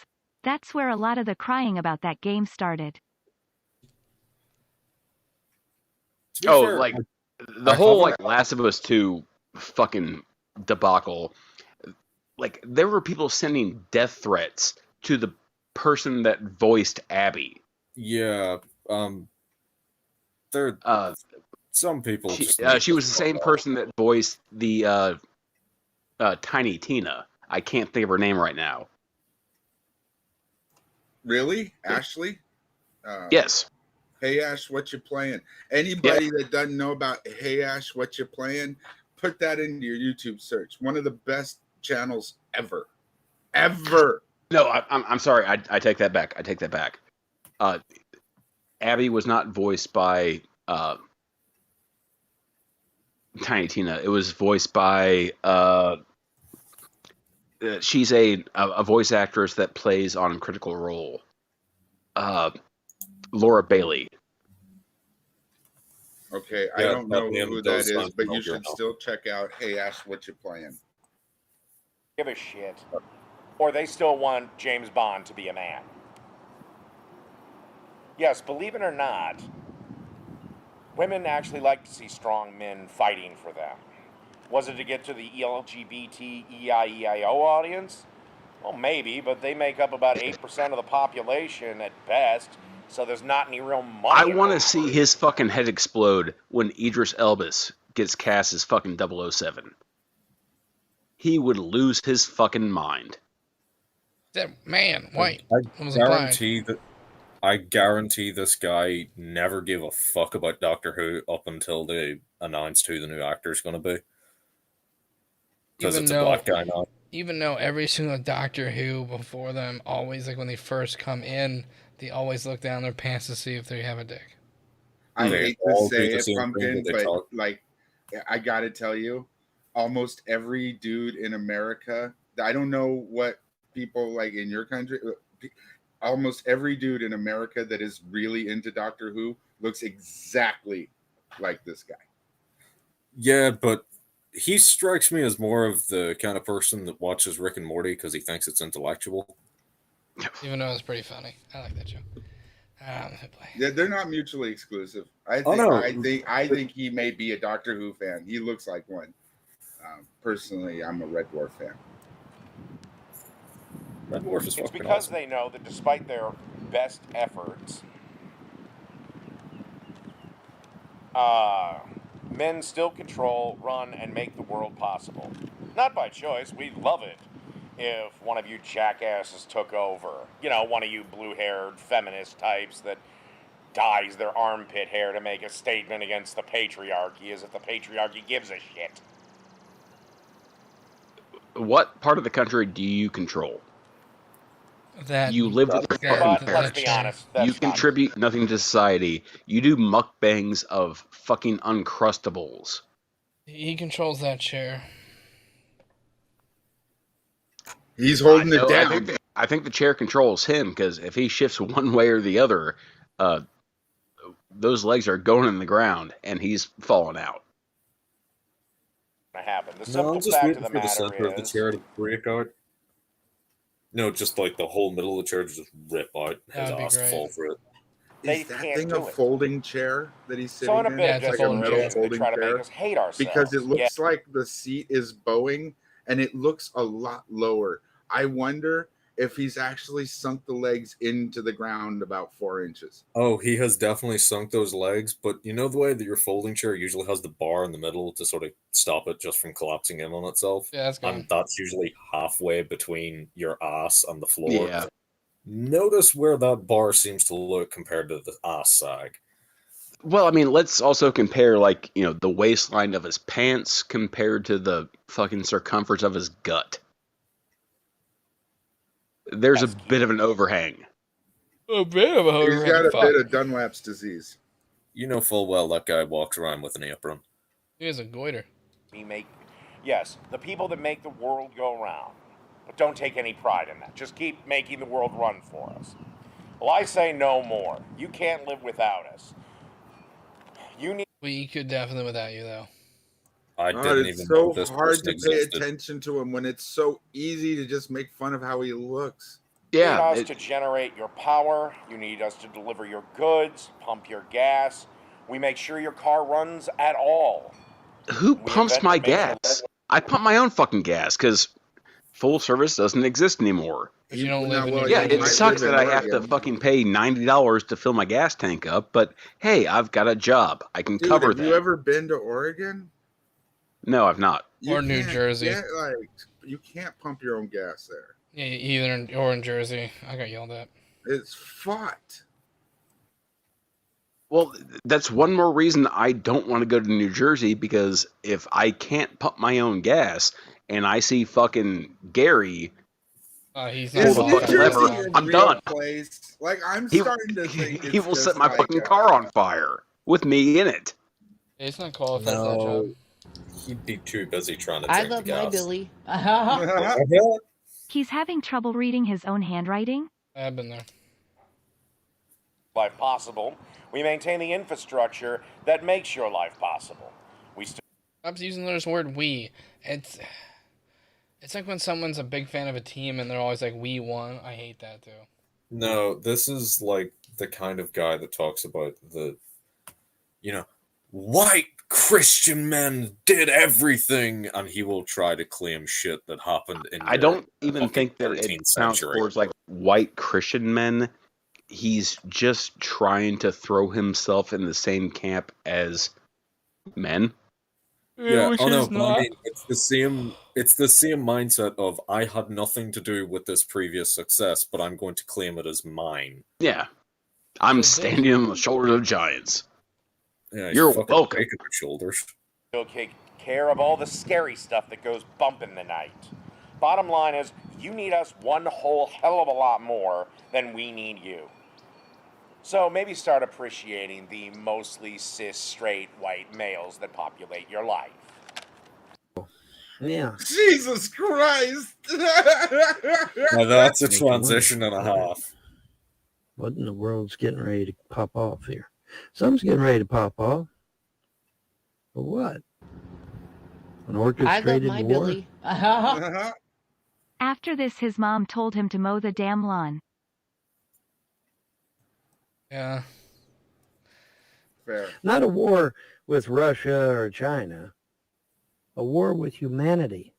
That's where a lot of the crying about that game started. Oh, like the whole like Last of Us 2 fucking debacle. Like there were people sending death threats to the person that voiced Abby. Yeah, there. Some people. She was the same person that voiced the Tiny Tina. I can't think of her name right now. Really, Ashley? Yes. Hey Ash, what you playing? Anybody that doesn't know about Hey Ash, what you playing? Put that into your YouTube search. One of the best channels ever. No, I'm sorry. I take that back. Abby was not voiced by Tiny Tina. It was voiced by she's a voice actress that plays on Critical Role. Laura Bailey. Okay, I don't know who that is, but you should still check out Hey Ash, what you playing? Give a shit. Or they still want James Bond to be a man. Yes, believe it or not, women actually like to see strong men fighting for them. Was it to get to the LGBT EIEIO audience? Well, maybe, but they make up about 8% of the population at best, so there's not any real money. I want to see his fucking head explode when Idris Elbas gets cast as fucking 007. He would lose his fucking mind. That man, white. I guarantee this guy never gave a fuck about Doctor Who up until they announced who the new actor is going to be. Because it's a black guy now. Even though every single Doctor Who before them always, like when they first come in, they always look down their pants to see if they have a dick. I hate to say it, Pumpkin, but like, I gotta tell you, almost every dude in America, I don't know what people like in your country, almost every dude in America that is really into Doctor Who looks exactly like this guy. Yeah, but he strikes me as more of the kind of person that watches Rick and Morty because he thinks it's intellectual. Even though it's pretty funny. I like that show. Yeah, they're not mutually exclusive. I think he may be a Doctor Who fan. He looks like one. Personally, I'm a Red Dwarf fan. Red Dwarf is it's because awesome. They know that despite their best efforts, men still control, run, and make the world possible. Not by choice. We'd love it if one of you jackasses took over. You know, one of you blue-haired feminist types that dyes their armpit hair to make a statement against the patriarchy as if the patriarchy gives a shit. What part of the country do you control? That you live with your fucking parents. Let's be honest. You contribute nothing to society. You do mukbangs of fucking Uncrustables. He controls that chair. He's holding it down. I think the chair controls him, because if he shifts one way or the other, those legs are going in the ground, and he's falling out. Happen. The No, I'm simple just fact waiting of for the the center matter of the is, chair to break out. No, just like the whole middle of the chair to just rip out. His ass to fall for it. they Is that can't thing do a it. folding chair that he's sitting So in a bit Yeah, of it's a folding justification, chair. they try to make us hate ourselves. because it looks Yeah. like the seat is bowing and it looks a lot lower. I wonder if he's actually sunk the legs into the ground about 4 inches. Oh, he has definitely sunk those legs, but you know the way that your folding chair usually has the bar in the middle to sort of stop it just from collapsing in on itself? Yeah, that's good. And that's usually halfway between your ass and the floor. Yeah. Notice where that bar seems to look compared to the ass sag. Well, I mean, let's also compare, like, you know, the waistline of his pants compared to the fucking circumference of his gut. There's a bit of an overhang. A bit of a He's got a bit of Dunlap's disease. You know full well that guy walks around with an apron. He has a goiter. Yes, the people that make the world go round. But don't take any pride in that. Just keep making the world run for us. Well, I say no more. You can't live without us. We could definitely without you, though. I didn't It's even so know this hard person to pay existed. attention to him when it's so easy to just make fun of how he looks. You need us to generate your power. You need us to deliver your goods, pump your gas. We make sure your car runs at all. Who pumps my gas? I pump my own fucking gas, because full service doesn't exist anymore. You don't live in Yeah, it sucks that I have to fucking pay $90 to fill my gas tank up, but hey, I've got a job. I can cover Have that. you ever been to Oregon? No, I've not. Or New Jersey. You can't pump your own gas there. Yeah, either or in Jersey. I got yelled at. It's fought. Well, that's one more reason I don't want to go to New Jersey, because if I can't pump my own gas and I see fucking Gary He's pull the fucking lever, I'm done. Place? Like, I'm starting to think He will set my fucking car on fire with me in it. He's not qualified for that job. He'd be too busy trying to I take love the my gas. Billy. He's having trouble reading his own handwriting? I've been there. Life possible. We maintain the infrastructure that makes your life possible. We still Stop using this word "we." It's like when someone's a big fan of a team and they're always like, "We won." I hate that too. No, this is like the kind of guy that talks about the, white Christian men did everything, and he will try to claim shit that happened in I don't even think that it counts towards like white Christian men. He's just trying to throw himself in the same camp as men. Yeah, oh no, but I mean, it's the same mindset of I had nothing to do with this previous success, but I'm going to claim it as mine. Yeah. I'm standing on the shoulders of giants. Yeah, you're welcome. Shoulders. He'll take care of all the scary stuff that goes bump in the night. Bottom line is, you need us one whole hell of a lot more than we need you. So maybe start appreciating the mostly cis, straight, white males that populate your life. Yeah. Jesus Christ! Now that's a transition and a half. What in the world's getting ready to pop off here? Something's getting ready to pop off. But what? An orchestrated I love my war? Billy. After this, his mom told him to mow the damn lawn. Yeah. Fair. Not a war with Russia or China. A war with humanity.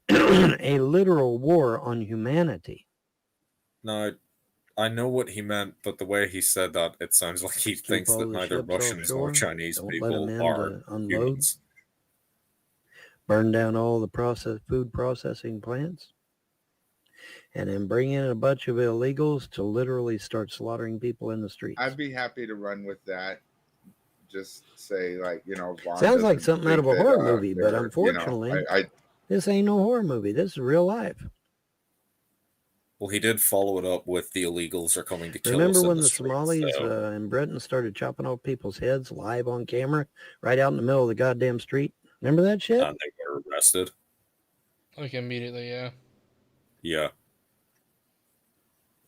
A literal war on humanity. No, I know what he meant, but the way he said that, it sounds like he thinks that neither Russians nor Chinese people are humans. Burn down all the food processing plants. And then bring in a bunch of illegals to literally start slaughtering people in the streets. I'd be happy to run with that. Just say, like, Vaughn sounds like something out of a think horror that, movie, but unfortunately, this ain't no horror movie. This is real life. Well, he did follow it up with the illegals are coming to kill us. Remember when the streets, Somalis so. in Britain started chopping off people's heads live on camera right out in the middle of the goddamn street? Remember that shit? And they were arrested. Like immediately, yeah. Yeah.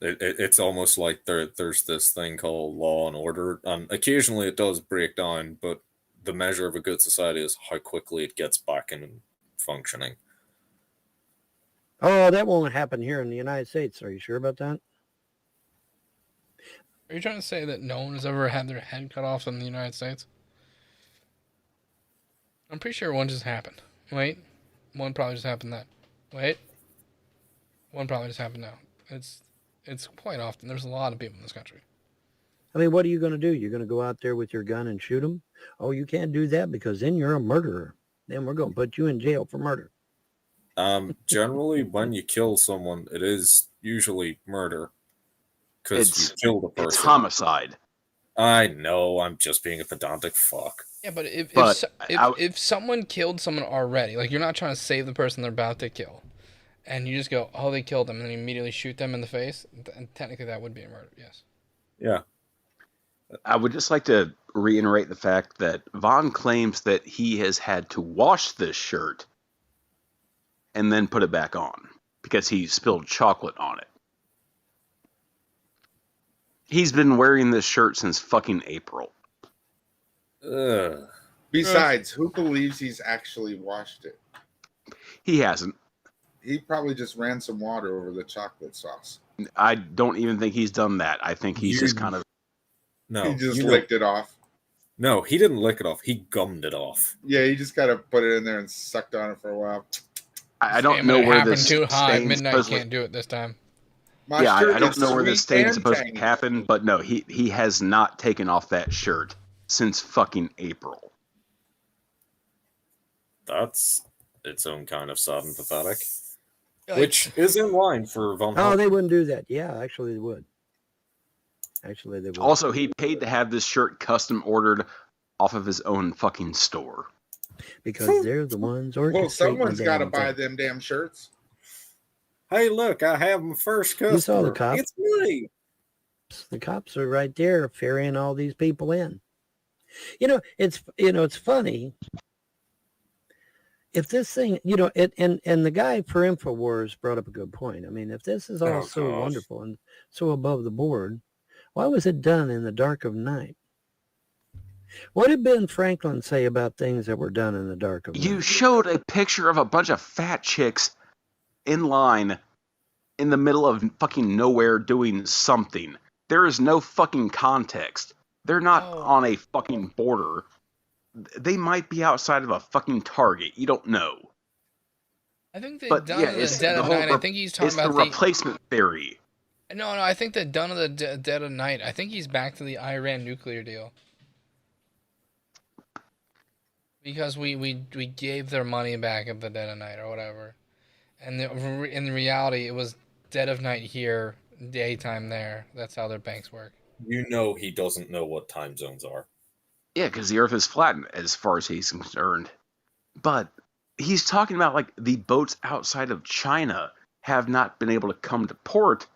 It's almost like there's this thing called law and order, and occasionally it does break down, but the measure of a good society is how quickly it gets back in functioning. Oh, that won't happen here in the United States. Are you sure about that? Are you trying to say that no one has ever had their head cut off in the United States? I'm pretty sure one just happened. Wait. One probably just happened then. Wait. One probably just happened now. It's quite often. There's a lot of people in this country. I mean, what are you going to do? You're going to go out there with your gun and shoot them? Oh, you can't do that because then you're a murderer. Then we're going to put you in jail for murder. Generally, when you kill someone, it is usually murder. Because you killed a person. It's homicide. I know, I'm just being a pedantic fuck. Yeah, but if someone killed someone already, like you're not trying to save the person they're about to kill, and you just go, oh, they killed them, and then you immediately shoot them in the face, and technically that would be a murder, yes. Yeah. I would just like to reiterate the fact that Vaughn claims that he has had to wash this shirt and then put it back on because he spilled chocolate on it. He's been wearing this shirt since fucking April. Besides, who believes he's actually washed it? He hasn't. He probably just ran some water over the chocolate sauce. I don't even think he's done that. I think he's just kind of... No. He just licked it off. No, he didn't lick it off. He gummed it off. Yeah, he just got to put it in there and sucked on it for a while. I don't know where this too high. stain's Midnight supposed to... can't do it this time. Yeah, I don't know where this stain is supposed to happen, but no, he has not taken off that shirt since fucking April. That's its own kind of sad and pathetic. Which is in line for Von Oh, they wouldn't do that. Yeah, actually they would. Actually, they would. Also, he paid to have this shirt custom ordered off of his own fucking store. Because they're the ones orchestrating. Well, someone's got to buy them damn shirts. Hey, look, I have my first customer. You saw the cops. It's me. The cops are right there ferrying all these people in. It's funny. If this thing, and the guy for InfoWars brought up a good point. I mean, if this is all so wonderful and so above the board, why was it done in the dark of night? What did Ben Franklin say about things that were done in the dark of night? You showed a picture of a bunch of fat chicks in line in the middle of fucking nowhere doing something. There is no fucking context. They're not on a fucking border. they might be outside of a fucking Target. You don't know. I think they've But done yeah, the it's Dead the of whole Night. I think he's talking it's about the replacement theory. No, I think they're done of the Dead of Night. I think he's back to the Iran nuclear deal. Because we gave their money back at the Dead of Night or whatever. And in reality, it was Dead of Night here, daytime there. That's how their banks work. You know he doesn't know what time zones are. Yeah, because the Earth is flat as far as he's concerned. But he's talking about, like, the boats outside of China have not been able to come to port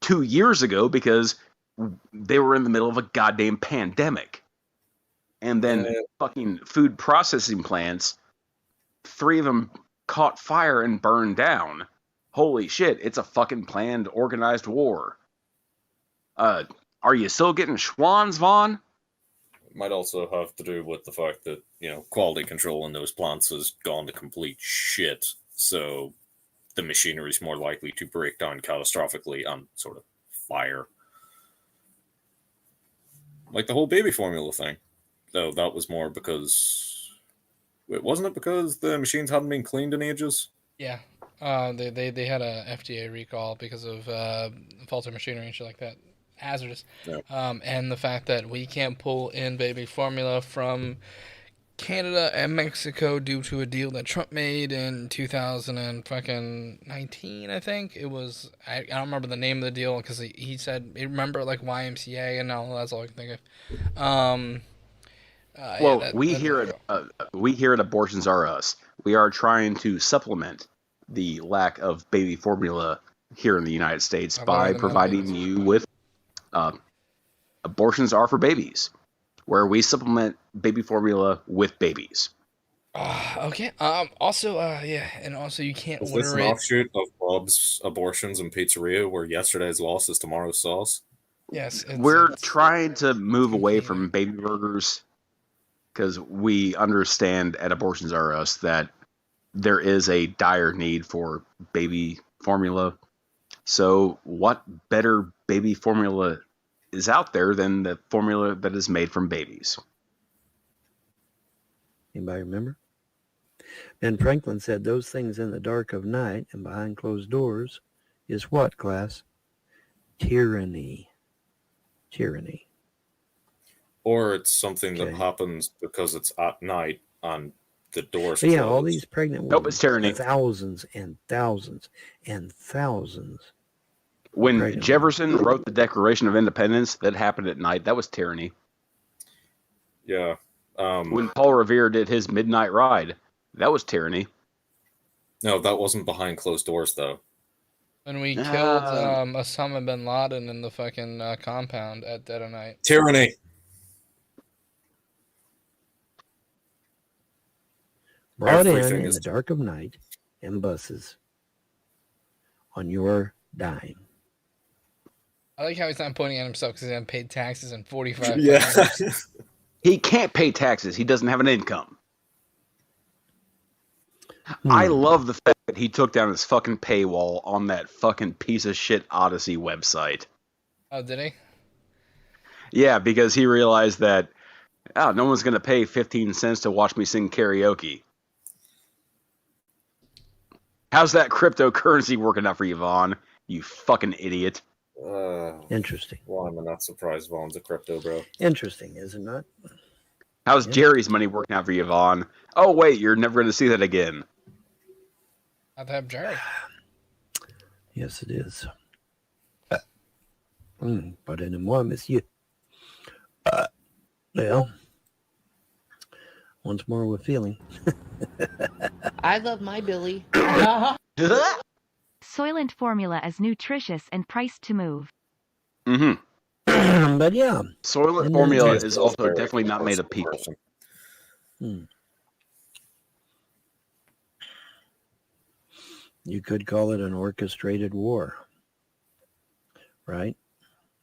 2 years ago because they were in the middle of a goddamn pandemic. And then fucking food processing plants, 3 of them caught fire and burned down. Holy shit, it's a fucking planned, organized war. Are you still getting schwans, Vaughn? It might also have to do with the fact that, quality control in those plants has gone to complete shit. So the machinery is more likely to break down catastrophically on sort of fire. Like the whole baby formula thing. Though that was more because... Wait, wasn't it because the machines hadn't been cleaned in ages? Yeah. They had a FDA recall because of faulty machinery and shit like that. Hazardous. Yeah. And the fact that we can't pull in baby formula from Canada and Mexico due to a deal that Trump made in 2019, I think. It was... I don't remember the name of the deal because he said... Remember, like, YMCA and all, that's all I can think of. We here at Abortions Are Us, we are trying to supplement the lack of baby formula here in the United States by providing you with Abortions Are for Babies, where we supplement baby formula with babies. Okay. Also, and also you can't Is order this an offshoot of Bob's Abortions and Pizzeria, where yesterday's loss is tomorrow's sauce? Yes. We're trying to move away from baby burgers because we understand at Abortions R Us that there is a dire need for baby formula. So what better baby formula is out there than the formula that is made from babies? Anybody remember? Ben Franklin said those things in the dark of night and behind closed doors is what, class? Tyranny. Tyranny. Or it's something that happens because it's at night on the doors. But yeah, all these pregnant women. Nope, it's tyranny. Thousands and thousands and thousands. When Jefferson wrote the Declaration of Independence, that happened at night. That was tyranny. Yeah. When Paul Revere did his Midnight Ride, that was tyranny. No, that wasn't behind closed doors, though. When we killed Osama bin Laden in the fucking compound at dead of night. Tyranny. Brought in the dark of night and buses on your dime. I like how he's not pointing at himself because he hasn't paid taxes in 45 years. He can't pay taxes. He doesn't have an income. I love the fact that he took down his fucking paywall on that fucking piece of shit Odyssey website. Oh, did he? Yeah, because he realized that, no one's going to pay 15 cents to watch me sing karaoke. How's that cryptocurrency working out for you, Vaughn? You fucking idiot. Interesting. Well, I'm not surprised Vaughn's a crypto bro. Interesting, is it not? How's Jerry's money working out for you, Vaughn? Oh, wait, you're never going to see that again. I'd have Jerry. Yes, it is. But anymore, monsieur. Well, once more with feeling. I love my Billy. Soylent formula is nutritious and priced to move. Mm-hmm. But yeah. Soylent formula is also definitely not made of people. You could call it an orchestrated war. Right?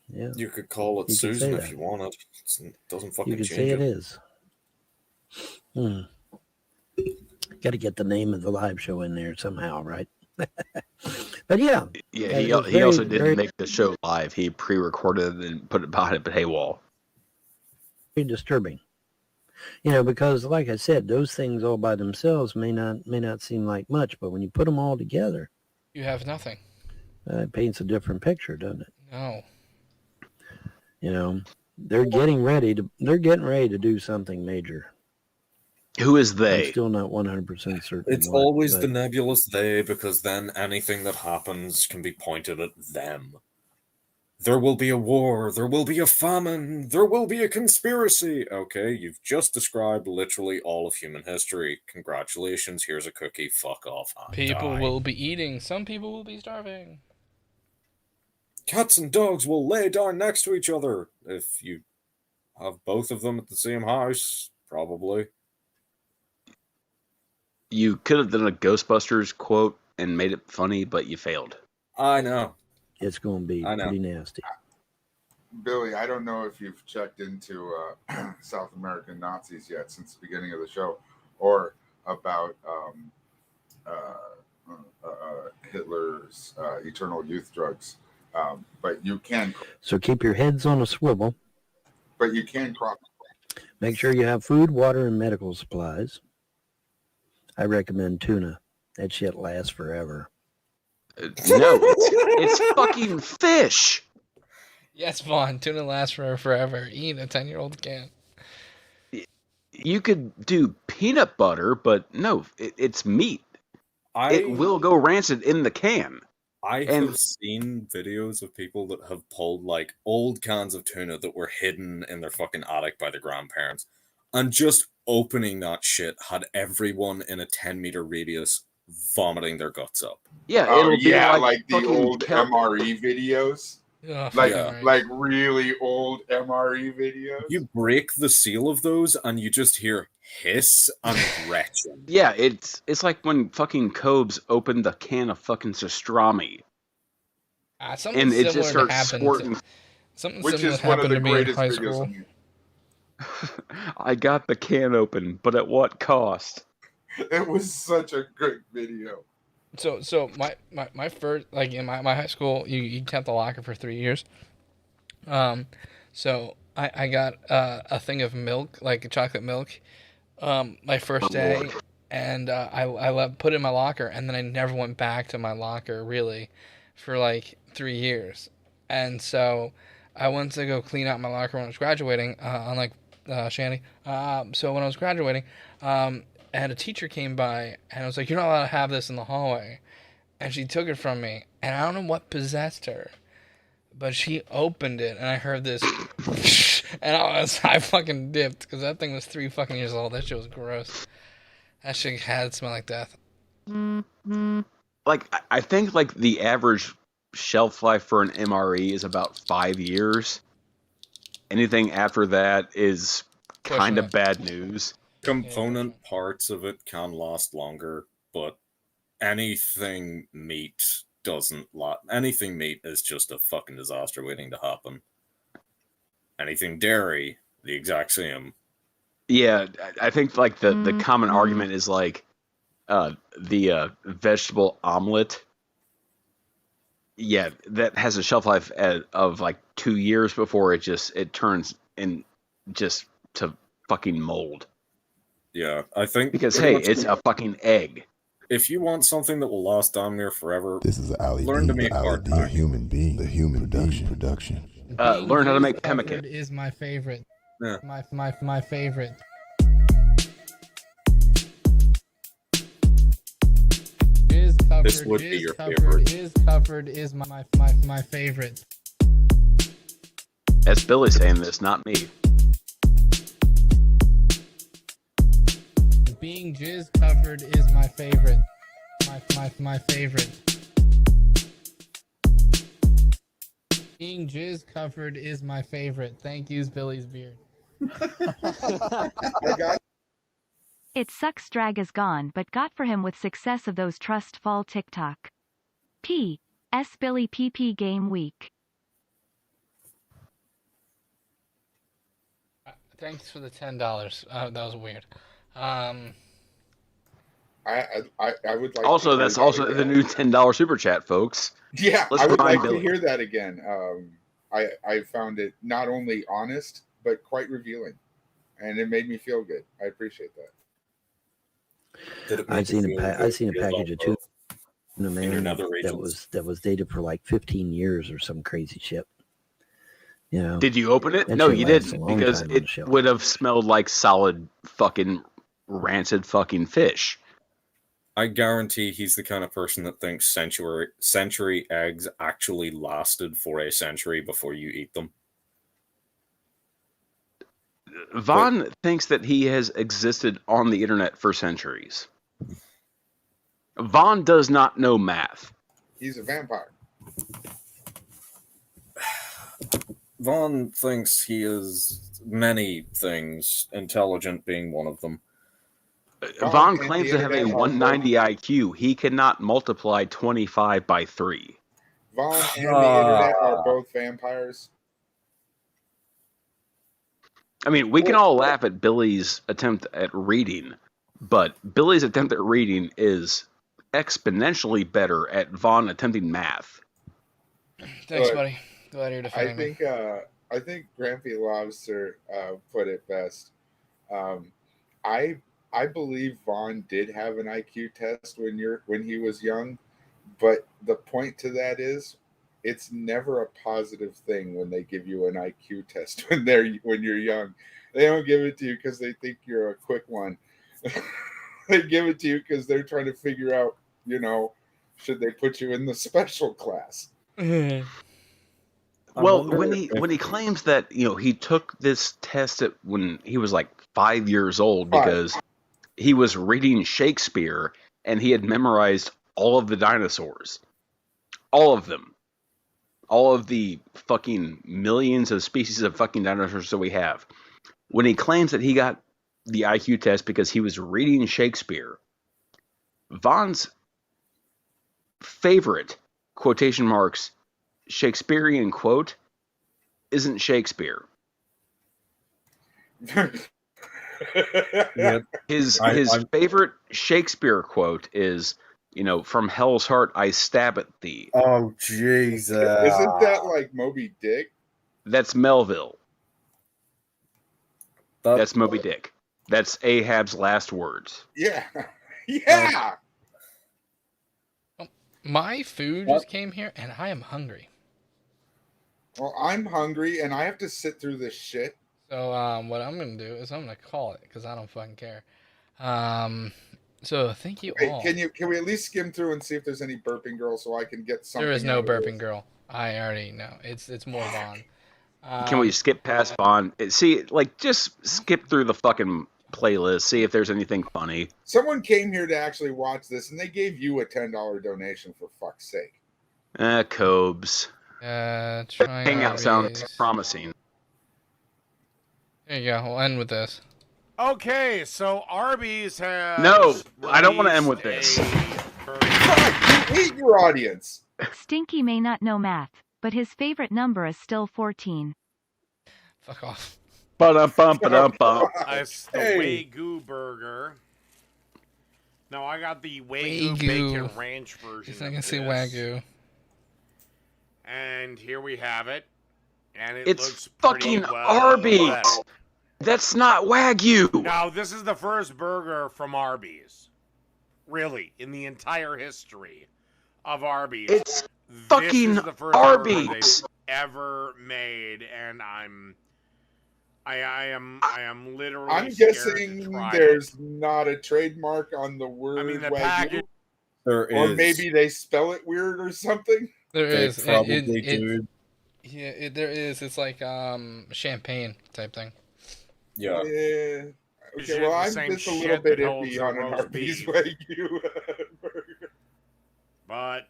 Yeah. You could call it Susan if you wanted. It doesn't fucking change. You could say it is. Got to get the name of the live show in there somehow, right? But yeah. Yeah, he also didn't make the show live. He pre-recorded it and put it behind a paywall. Very disturbing. Because like I said, those things all by themselves may not seem like much, but when you put them all together, you have nothing. It paints a different picture, doesn't it? No. They're getting ready to do something major. Who is they? I'm still not 100% certain. It's always the nebulous they, because then anything that happens can be pointed at them. There will be a war, there will be a famine, there will be a conspiracy. Okay, you've just described literally all of human history. Congratulations, here's a cookie, fuck off. People will be eating, some people will be starving. Cats and dogs will lay down next to each other. If you have both of them at the same house, probably. You could have done a Ghostbusters quote and made it funny, but you failed. I know. It's going to be pretty nasty. Billy, I don't know if you've checked into South American Nazis yet since the beginning of the show, or about Hitler's eternal youth drugs. But you can. So keep your heads on a swivel. But you can crop. Make sure you have food, water, and medical supplies. I recommend tuna. That shit lasts forever. No, it's fucking fish. Yes, Vaughn, tuna lasts forever. Eat a 10-year-old can. You could do peanut butter, but no, it's meat. It will go rancid in the can. I have seen videos of people that have pulled like old cans of tuna that were hidden in their fucking attic by their grandparents, and just opening that shit had everyone in a 10-meter radius vomiting their guts up. Yeah, it'll be like the old MRE videos. Oh, like really old MRE videos. You break the seal of those and you just hear hiss and retching. Yeah, it's like when fucking Cobes opened the can of fucking pastrami. And it just starts squirting. Which is one of the greatest videos. I got the can open, but at what cost? It was such a good video. So my first, like in my high school, you kept the locker for 3 years. So I got a thing of milk, like chocolate milk, my first day, and I put it in my locker, and then I never went back to my locker really for like 3 years. And so I went to go clean out my locker when I was graduating, unlike Shanny. So when I was graduating, and a teacher came by, and I was like, "You're not allowed to have this in the hallway." And she took it from me, and I don't know what possessed her, but she opened it, and I heard this, and I fucking dipped, because that thing was 3 fucking years old. That shit was gross. That shit had smell like death. Like, I think, like, the average shelf life for an MRE is about 5 years. Anything after that is kind of bad news. Component parts of it can last longer, but anything meat doesn't last. Anything meat is just a fucking disaster waiting to happen. Anything dairy, the exact same. Yeah, I think like the common argument is like the vegetable omelet. Yeah, that has a shelf life of like 2 years before it turns in just to fucking mold. Yeah, I think because hey, it's a fucking egg. If you want something that will last damn near forever, this is Ali. Learn to make art. A human being, the human production. Learn how to make pemmican. Is my favorite. Yeah. My favorite. This would be your favorite. Is covered is my favorite. That's Billy saying this, not me. Being jizz covered is my favorite. My favorite. Being jizz covered is my favorite. Thank you, Billy's beard. It sucks drag is gone, but got for him with success of those trust fall TikTok. P.S. Billy PP Game Week. Thanks for the $10. That was weird. I would like. Also, that's also the new $10 super chat, folks. Yeah, let's I would like Billy. to hear that again. I found it not only honest but quite revealing, and it made me feel good. I appreciate that. I've seen a package of tuna, man, that was dated for like 15 years or some crazy shit. You know, did you open it? that No, shit you lasts a didn't, long because time on the it shelf. would have smelled like solid fucking rancid fucking fish. I guarantee he's the kind of person that thinks century eggs actually lasted for a century before you eat them. Vaughn thinks that he has existed on the internet for centuries. Vaughn does not know math. He's a vampire. Vaughn thinks he is many things, intelligent being one of them. Vaughn claims to have a 190 IQ. He cannot multiply 25 by 3. Vaughn and the internet are both vampires. I mean, we can all laugh at Billy's attempt at reading, but Billy's attempt at reading is exponentially better at Vaughn attempting math. Thanks, buddy. Glad you're defending me. I think Grampy Lobster put it best. I believe Vaughn did have an IQ test when he was young, but the point to that is, it's never a positive thing when they give you an IQ test when you're young. They don't give it to you because they think you're a quick one. They give it to you because they're trying to figure out, should they put you in the special class? Well, when he claims that he took this test when he was like 5 years old because he was reading Shakespeare and he had memorized all of the dinosaurs, all of them, all of the fucking millions of species of fucking dinosaurs that we have. When he claims that he got the IQ test because he was reading Shakespeare, Vaughn's favorite quotation marks Shakespearean quote isn't Shakespeare. His favorite Shakespeare quote is, from hell's heart I stab at thee. Oh, Jesus. Isn't that like Moby Dick? That's Melville. That's Moby Dick. That's Ahab's last words. Yeah. Yeah. My food just came here, and I am hungry. Well, I'm hungry, and I have to sit through this shit. So, what I'm going to do is I'm going to call it, because I don't fucking care. So, thank you all. Can we at least skim through and see if there's any burping girl so I can get something? There is no burping girl. I already know. It's more Vaughn. Can we skip past Vaughn? See, just skip through the fucking playlist, see if there's anything funny. Someone came here to actually watch this, and they gave you a $10 donation, for fuck's sake. Cobes. Hangout sounds promising. There you go. We'll end with this. Okay, so Arby's has... No, I don't want to end with this. God, you hate your audience. Stinky may not know math, but his favorite number is still 14. Fuck off. Ba-dum-bum-ba-dum-bum. It's the Wagyu burger. No, I got the Wagyu bacon ranch version. I can see Wagyu. And here we have it. And it's looks fucking well Arby's. That's not Wagyu. Now, this is the first burger from Arby's. Really, in the entire history of Arby's. It's fucking this is the first Arby's burger they've ever made, and I am literally. I'm guessing there's not a trademark on the word. I mean, the Wagyu. package. There is. Or maybe they spell it weird or something. There is. Probably do. Yeah, there is. It's like champagne type thing. Yeah. Yeah. Okay, well, I'm just a little bit iffy on an Arby's Wagyu burger. But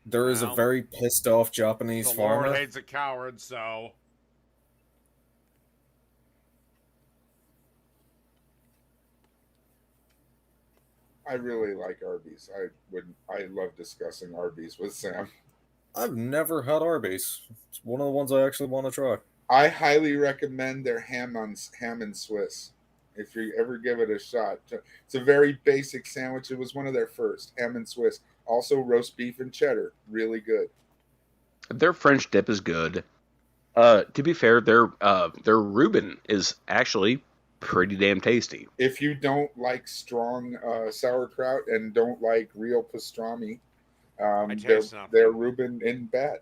there is a very pissed off Japanese farmer. Lord hates a coward, so. I really like Arby's. I love discussing Arby's with Sam. I've never had Arby's. It's one of the ones I actually want to try. I highly recommend their ham and Swiss. If you ever give it a shot, it's a very basic sandwich. It was one of their first, ham and Swiss. Also, roast beef and cheddar, really good. Their French dip is good. To be fair, their Reuben is actually pretty damn tasty. If you don't like strong sauerkraut and don't like real pastrami, they're Reuben in bad.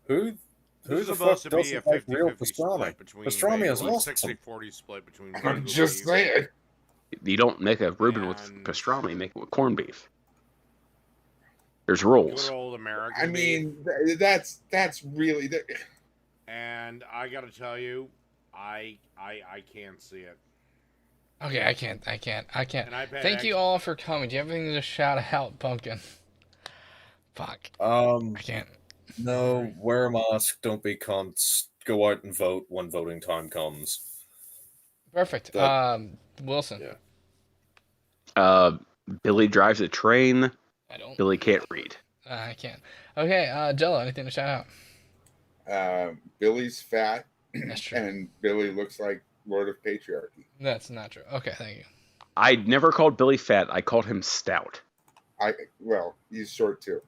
Who the fuck doesn't like real pastrami? Pastrami is awesome. 60-40 split between. I'm just saying. You don't make a Reuben with pastrami, make it with corned beef. There's rules. Good old American. I mean, that's really. And I got to tell you, I can't see it. Okay, I can't. Thank you all for coming. Do you have anything to shout out, Pumpkin? Fuck. I can't. No, wear a mask, don't be cunts, go out and vote when voting time comes. Perfect. Wilson. Yeah. Billy drives a train. I don't. Billy can't read. I can't. Okay, Jello, anything to shout out? Billy's fat. That's true. And Billy looks like Lord of Patriarchy. That's not true. Okay, thank you. I never called Billy fat. I called him stout. Well, he's short too.